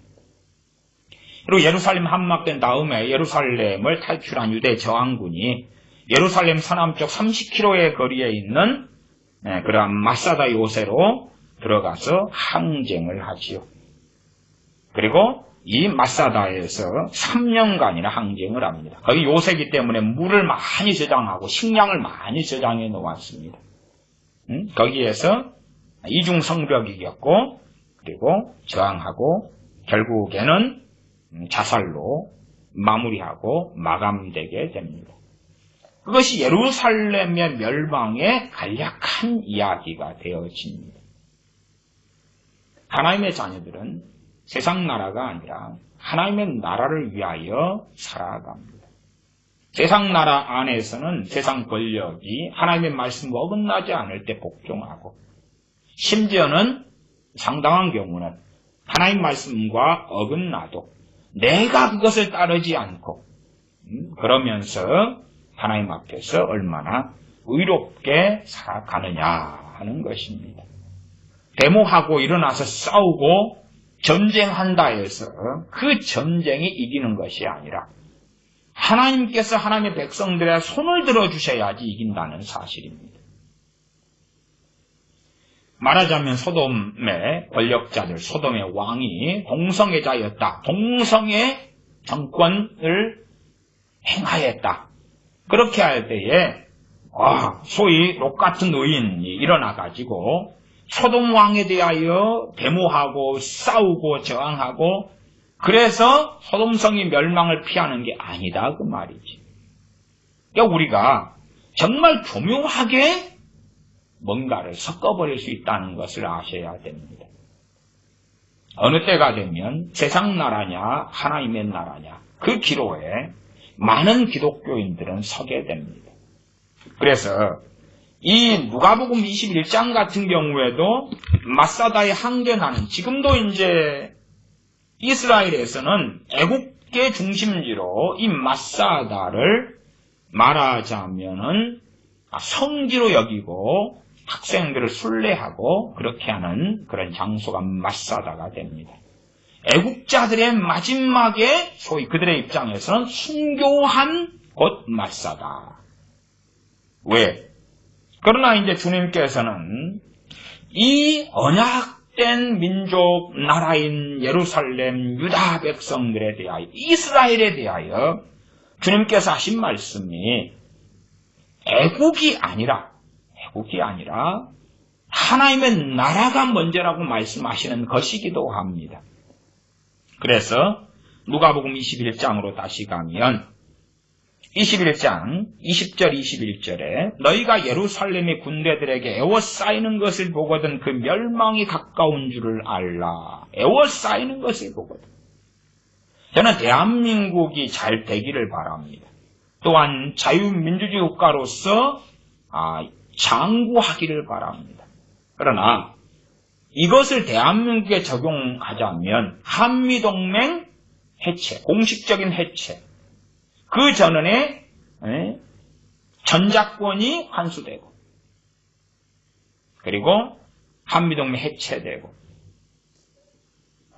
그리고 예루살렘 함락된 다음에 예루살렘을 탈출한 유대 저항군이 예루살렘 서남쪽 30km의 거리에 있는 그러한 마사다 요새로 들어가서 항쟁을 하지요. 그리고 이 마사다에서 3년간이나 항쟁을 합니다. 거기 요새이기 때문에 물을 많이 저장하고 식량을 많이 저장해 놓았습니다. 거기에서 이중성벽이 이겼고 그리고 저항하고 결국에는 자살로 마무리하고 마감되게 됩니다. 그것이 예루살렘의 멸망의 간략한 이야기가 되어집니다. 하나님의 자녀들은 세상 나라가 아니라 하나님의 나라를 위하여 살아갑니다. 세상 나라 안에서는 세상 권력이 하나님의 말씀과 어긋나지 않을 때 복종하고, 심지어는 상당한 경우는 하나님 말씀과 어긋나도 내가 그것을 따르지 않고 그러면서 하나님 앞에서 얼마나 의롭게 살아가느냐 하는 것입니다. 데모하고 일어나서 싸우고 전쟁한다 해서 그 전쟁이 이기는 것이 아니라 하나님께서 하나님의 백성들의 손을 들어주셔야지 이긴다는 사실입니다. 말하자면 소돔의 권력자들, 소돔의 왕이 동성애자였다. 동성애 정권을 행하였다. 그렇게 할 때에 소위 롯 같은 의인이 일어나가지고 소돔 왕에 대하여 데모하고 싸우고 저항하고 그래서 소돔성이 멸망을 피하는 게 아니다 그 말이지. 그러니까 우리가 정말 교묘하게 뭔가를 섞어버릴 수 있다는 것을 아셔야 됩니다. 어느 때가 되면 세상 나라냐 하나님의 나라냐 그 기로에 많은 기독교인들은 서게 됩니다. 그래서 이 누가복음 21장 같은 경우에도 마사다의 항변하는 지금도 이제 이스라엘에서는 애국계 중심지로 이 마사다를 말하자면은 성지로 여기고 학생들을 순례하고 그렇게 하는 그런 장소가 마사다가 됩니다. 애국자들의 마지막에 소위 그들의 입장에서는 순교한 곳 마사다. 왜? 그러나 이제 주님께서는 이 언약된 민족 나라인 예루살렘 유다 백성들에 대하여 이스라엘에 대하여 주님께서 하신 말씀이 애국이 아니라 하나님의 나라가 먼저라고 말씀하시는 것이기도 합니다. 그래서 누가복음 21장으로 다시 가면 21장 20절 21절에 너희가 예루살렘의 군대들에게 애워싸이는 것을 보거든 그 멸망이 가까운 줄을 알라. 애워싸이는 것을 보거든. 저는 대한민국이 잘 되기를 바랍니다. 또한 자유민주주의 국가로서 장구하기를 바랍니다. 그러나 이것을 대한민국에 적용하자면 한미동맹 해체, 공식적인 해체, 그 전원에 전작권이 환수되고 그리고 한미동맹 해체되고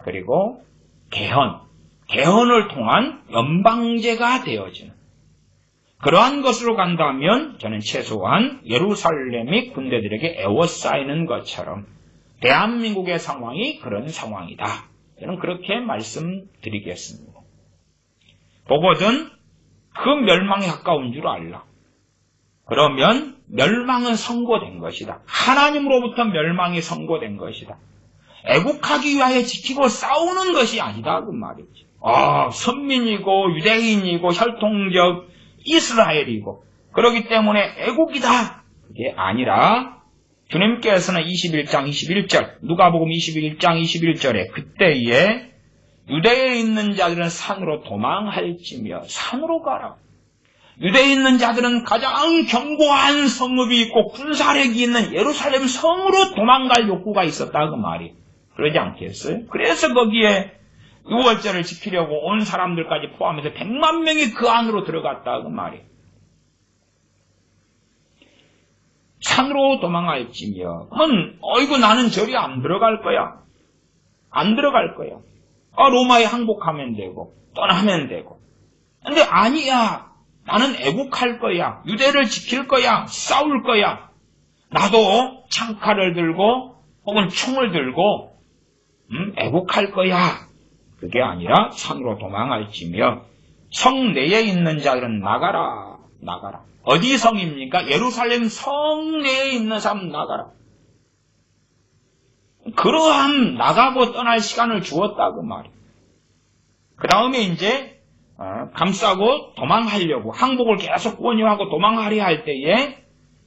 그리고 개헌을 통한 연방제가 되어지는 그러한 것으로 간다면 저는 최소한 예루살렘이 군대들에게 애워싸이는 것처럼 대한민국의 상황이 그런 상황이다. 저는 그렇게 말씀드리겠습니다. 보거든 그 멸망에 가까운 줄 알라. 그러면 멸망은 선고된 것이다. 하나님으로부터 멸망이 선고된 것이다. 애국하기 위하여 지키고 싸우는 것이 아니다. 그 말이지. 선민이고 유대인이고 혈통적 이스라엘이고 그렇기 때문에 애국이다. 그게 아니라 주님께서는 21장 21절 누가복음 21장 21절에 그때에 유대에 있는 자들은 산으로 도망할지며 산으로 가라. 유대에 있는 자들은 가장 견고한 성읍이 있고 군사력이 있는 예루살렘 성으로 도망갈 욕구가 있었다 그 말이. 그러지 않겠어요? 그래서 거기에 6월절을 지키려고 온 사람들까지 포함해서 100만 명이 그 안으로 들어갔다 그 말이. 산으로 도망할지며 어이구 나는 저리 안 들어갈 거야. 안 들어갈 거야. 로마에 항복하면 되고 떠나면 되고. 근데 아니야. 나는 애국할 거야. 유대를 지킬 거야. 싸울 거야. 나도 창칼을 들고 혹은 총을 들고 애국할 거야. 그게 아니라 산으로 도망할지며 성 내에 있는 자들은 나가라. 나가라. 어디 성입니까? 예루살렘 성 내에 있는 사람 나가라. 그러한 나가고 떠날 시간을 주었다 그 말이에요. 그 다음에 이제 감싸고 도망하려고 항복을 계속 권유하고 도망하려 할 때에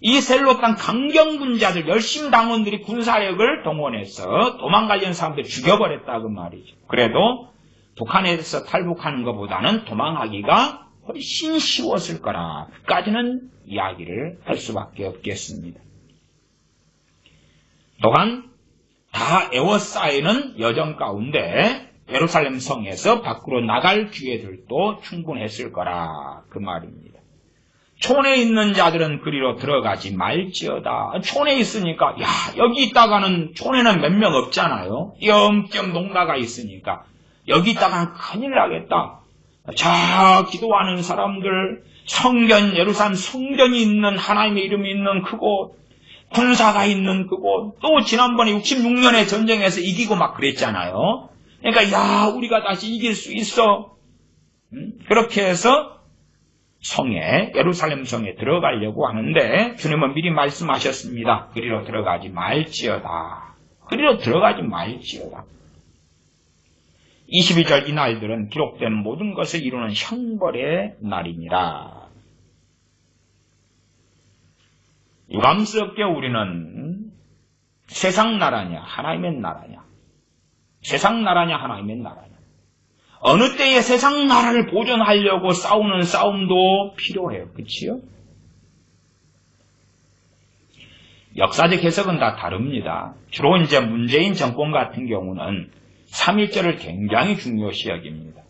이 셀로 땅 강경군자들 열심 당원들이 군사력을 동원해서 도망가려는 사람들 죽여버렸다 그 말이죠. 그래도 북한에서 탈북하는 것보다는 도망하기가 훨씬 쉬웠을 거라까지는 이야기를 할 수밖에 없겠습니다. 또한 다 애워싸이는 여정 가운데 예루살렘 성에서 밖으로 나갈 기회들도 충분했을 거라 그 말입니다. 촌에 있는 자들은 그리로 들어가지 말지어다. 촌에 있으니까 여기 있다가는 촌에는 몇 명 없잖아요. 띄엄띄엄 농가가 있으니까 여기 있다가는 큰일 나겠다. 자 기도하는 사람들 성전 예루살렘 성전이 있는 하나님의 이름이 있는 그곳 군사가 있는 그곳 또 지난번에 66년에 전쟁에서 이기고 막 그랬잖아요. 그러니까 우리가 다시 이길 수 있어. 그렇게 해서 성에 예루살렘 성에 들어가려고 하는데 주님은 미리 말씀하셨습니다. 그리로 들어가지 말지어다. 그리로 들어가지 말지어다. 22절 이 날들은 기록된 모든 것을 이루는 형벌의 날이니라. 유감스럽게 우리는 세상 나라냐 하나님의 나라냐 세상 나라냐 하나님의 나라냐. 어느 때에 세상 나라를 보존하려고 싸우는 싸움도 필요해요. 그치요? 역사적 해석은 다 다릅니다. 주로 이제 문재인 정권 같은 경우는 3.1절을 굉장히 중요시 여깁니다.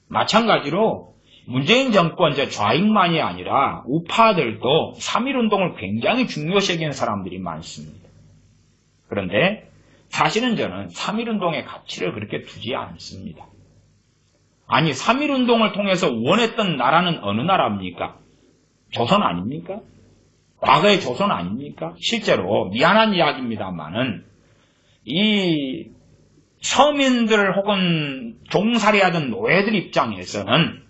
마찬가지로 문재인 정권 좌익만이 아니라 우파들도 3.1운동을 굉장히 중요시 여기는 사람들이 많습니다. 그런데 사실은 저는 3.1운동의 가치를 그렇게 두지 않습니다. 아니 3.1운동을 통해서 원했던 나라는 어느 나라입니까? 조선 아닙니까? 과거의 조선 아닙니까? 실제로 미안한 이야기입니다만은 이 서민들 혹은 종살이하던 노예들 입장에서는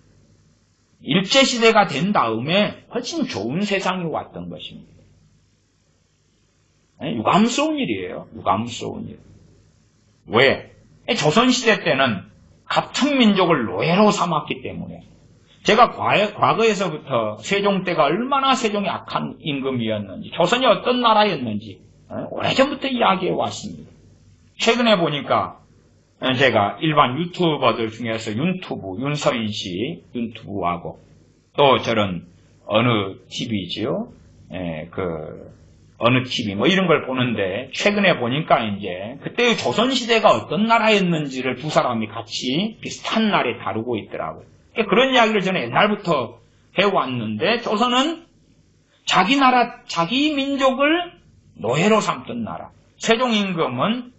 일제시대가 된 다음에 훨씬 좋은 세상이 왔던 것입니다. 유감스러운 일이에요. 유감스러운 일. 왜? 조선시대 때는 같은 민족을 노예로 삼았기 때문에. 제가 과거에서부터 세종 때가 얼마나 세종이 악한 임금이었는지, 조선이 어떤 나라였는지 오래전부터 이야기해 왔습니다. 최근에 보니까 제가 일반 유튜버들 중에서 윤서인 씨 유튜브하고 또 저런 어느 TV지요? 어느 TV 뭐 이런 걸 보는데 최근에 보니까 이제 그때의 조선시대가 어떤 나라였는지를 두 사람이 같이 비슷한 날에 다루고 있더라고요. 그런 이야기를 저는 옛날부터 해왔는데 조선은 자기 나라, 자기 민족을 노예로 삼던 나라. 세종 임금은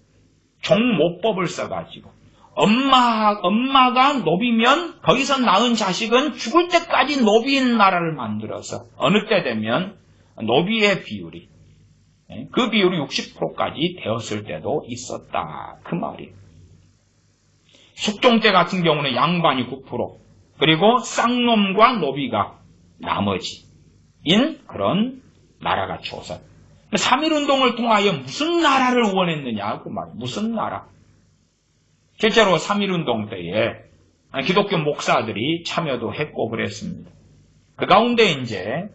종모법을 써가지고 엄마가 노비면 거기서 낳은 자식은 죽을 때까지 노비인 나라를 만들어서 어느 때 되면 노비의 비율이 그 비율이 60%까지 되었을 때도 있었다. 그 말이에요. 숙종 때 같은 경우는 양반이 9% 그리고 쌍놈과 노비가 나머지인 그런 나라가 조선. 3.1운동을 통하여 무슨 나라를 원했느냐 그 말이에요. 무슨 나라. 실제로 3.1운동 때에 기독교 목사들이 참여도 했고 그랬습니다. 그 가운데 이제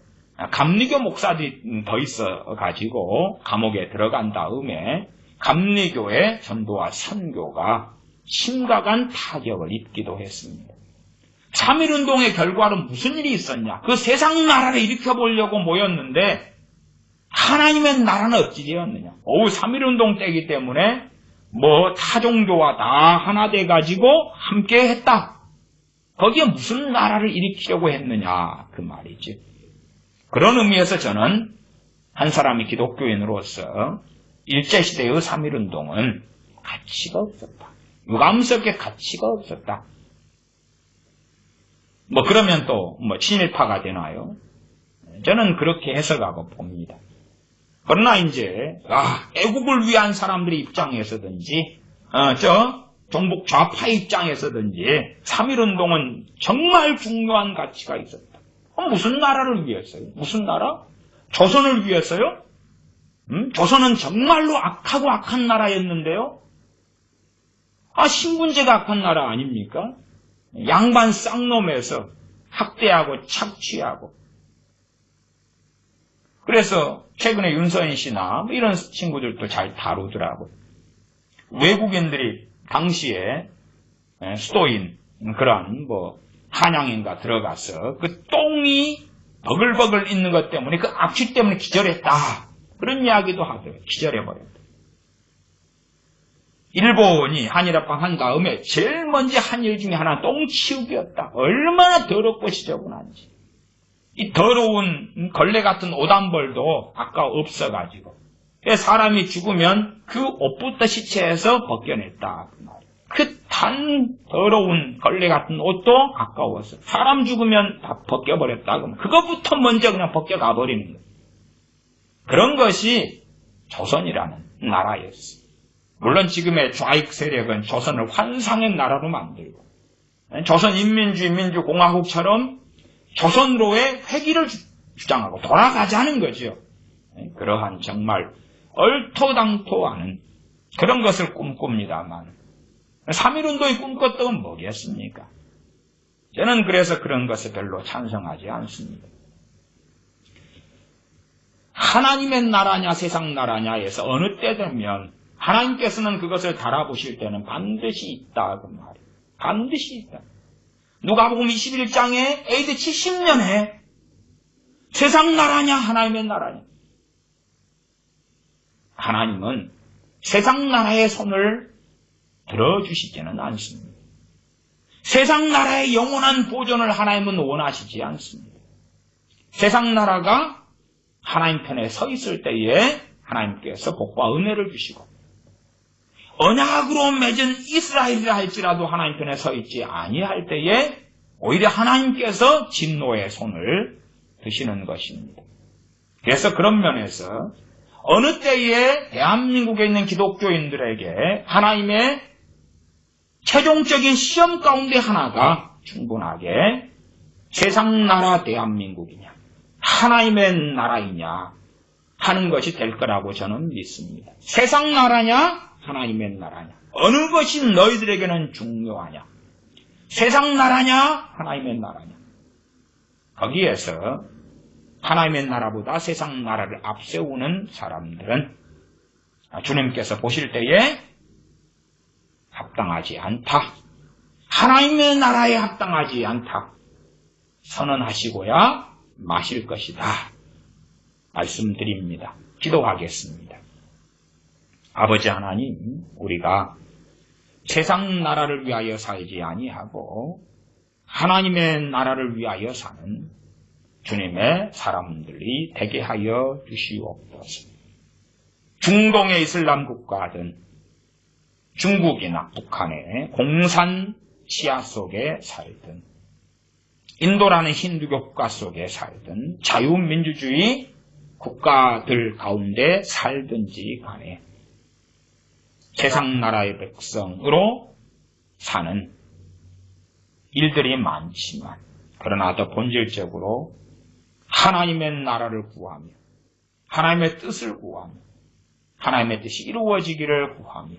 감리교 목사들이 더 있어가지고 감옥에 들어간 다음에 감리교의 전도와 선교가 심각한 타격을 입기도 했습니다. 3.1운동의 결과로 무슨 일이 있었냐? 그 세상 나라를 일으켜보려고 모였는데 하나님의 나라는 어찌 되었느냐? 3.1운동 때이기 때문에 타종교와 다 하나 돼가지고 함께 했다. 거기에 무슨 나라를 일으키려고 했느냐? 그 말이지. 그런 의미에서 저는 한 사람이 기독교인으로서 일제시대의 3.1운동은 가치가 없었다. 유감스럽게 가치가 없었다. 그러면 또 친일파가 되나요? 저는 그렇게 해석하고 봅니다. 그러나 이제 애국을 위한 사람들의 입장에서든지 종북 좌파 입장에서든지 3.1운동은 정말 중요한 가치가 있었다. 무슨 나라를 위해서요? 무슨 나라? 조선을 위해서요? 조선은 정말로 악하고 악한 나라였는데요. 신분제가 악한 나라 아닙니까? 양반 쌍놈에서 학대하고 착취하고. 그래서 최근에 윤서인 씨나 이런 친구들도 잘 다루더라고요. 외국인들이 당시에 수도인 그런 한양인가 들어가서 그 똥이 버글버글 있는 것 때문에 그 악취 때문에 기절했다. 그런 이야기도 하더라고요. 기절해버렸다. 일본이 한일합방 한 다음에 제일 먼저 한 일 중에 하나는 똥치우기였다. 얼마나 더럽고 지저분한지. 이 더러운 걸레 같은 오단벌도 아까 없어가지고 사람이 죽으면 그 옷부터 시체에서 벗겨냈다. 그 단 더러운 걸레 같은 옷도 아까워서 사람 죽으면 다 벗겨버렸다. 그러면 그것부터 먼저 그냥 벗겨가버리는 거예요. 그런 것이 조선이라는 나라였어요. 물론 지금의 좌익 세력은 조선을 환상의 나라로 만들고 조선인민주의 민주공화국처럼 조선로의 회귀를 주장하고 돌아가자는 거죠. 그러한 정말 얼토당토하는 그런 것을 꿈꿉니다만 3.1운동이 꿈꿨던 뭐겠습니까? 저는 그래서 그런 것에 별로 찬성하지 않습니다. 하나님의 나라냐 세상 나라냐에서 어느 때 되면 하나님께서는 그것을 달아보실 때는 반드시 있다 그 말이에요. 반드시 있다. 누가복음 21장에 AD 70년에 세상 나라냐 하나님의 나라냐. 하나님은 세상 나라의 손을 들어주시지는 않습니다. 세상 나라의 영원한 보존을 하나님은 원하시지 않습니다. 세상 나라가 하나님 편에 서 있을 때에 하나님께서 복과 은혜를 주시고 언약으로 맺은 이스라엘이라 할지라도 하나님 편에 서 있지 아니할 때에 오히려 하나님께서 진노의 손을 드시는 것입니다. 그래서 그런 면에서 어느 때에 대한민국에 있는 기독교인들에게 하나님의 최종적인 시험 가운데 하나가 충분하게 세상 나라 대한민국이냐 하나님의 나라이냐 하는 것이 될 거라고 저는 믿습니다. 세상 나라냐 하나님의 나라냐 어느 것이 너희들에게는 중요하냐 세상 나라냐 하나님의 나라냐 거기에서 하나님의 나라보다 세상 나라를 앞세우는 사람들은 주님께서 보실 때에 합당하지 않다. 하나님의 나라에 합당하지 않다. 선언하시고야 마실 것이다. 말씀드립니다. 기도하겠습니다. 아버지 하나님, 우리가 세상 나라를 위하여 살지 아니하고 하나님의 나라를 위하여 사는 주님의 사람들이 되게 하여 주시옵소서. 중동의 이슬람 국가든 중국이나 북한의 공산 치하 속에 살든 인도라는 힌두교 국가 속에 살든 자유민주주의 국가들 가운데 살든지 간에 세상 나라의 백성으로 사는 일들이 많지만 그러나 더 본질적으로 하나님의 나라를 구하며 하나님의 뜻을 구하며 하나님의 뜻이 이루어지기를 구하며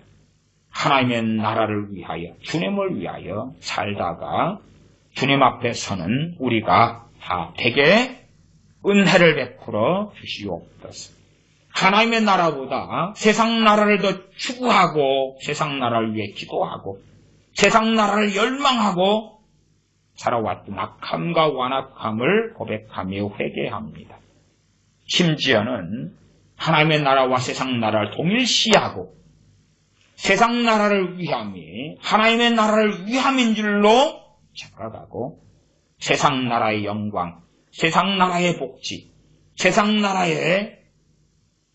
하나님의 나라를 위하여 주님을 위하여 살다가 주님 앞에 서는 우리가 다 되게 은혜를 베풀어 주시옵소서. 하나님의 나라보다 세상 나라를 더 추구하고 세상 나라를 위해 기도하고 세상 나라를 열망하고 살아왔던 악함과 완악함을 고백하며 회개합니다. 심지어는 하나님의 나라와 세상 나라를 동일시하고 세상 나라를 위함이 하나님의 나라를 위함인 줄로 착각하고 세상 나라의 영광, 세상 나라의 복지, 세상 나라의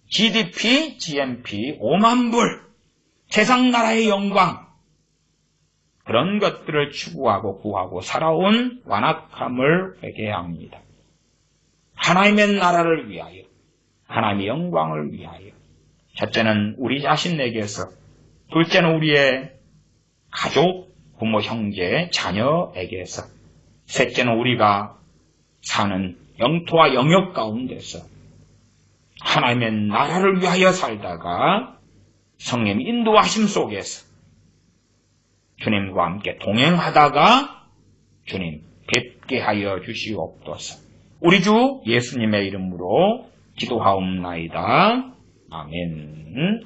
GDP, GNP, 5만 불, 세상 나라의 영광 그런 것들을 추구하고 구하고 살아온 완악함을 회개합니다. 하나님의 나라를 위하여, 하나님의 영광을 위하여 첫째는 우리 자신에게서 둘째는 우리의 가족, 부모, 형제, 자녀에게서 셋째는 우리가 사는 영토와 영역 가운데서 하나님의 나라를 위하여 살다가 성령의 인도하심 속에서 주님과 함께 동행하다가 주님 뵙게 하여 주시옵소서. 우리 주 예수님의 이름으로 기도하옵나이다. 아멘.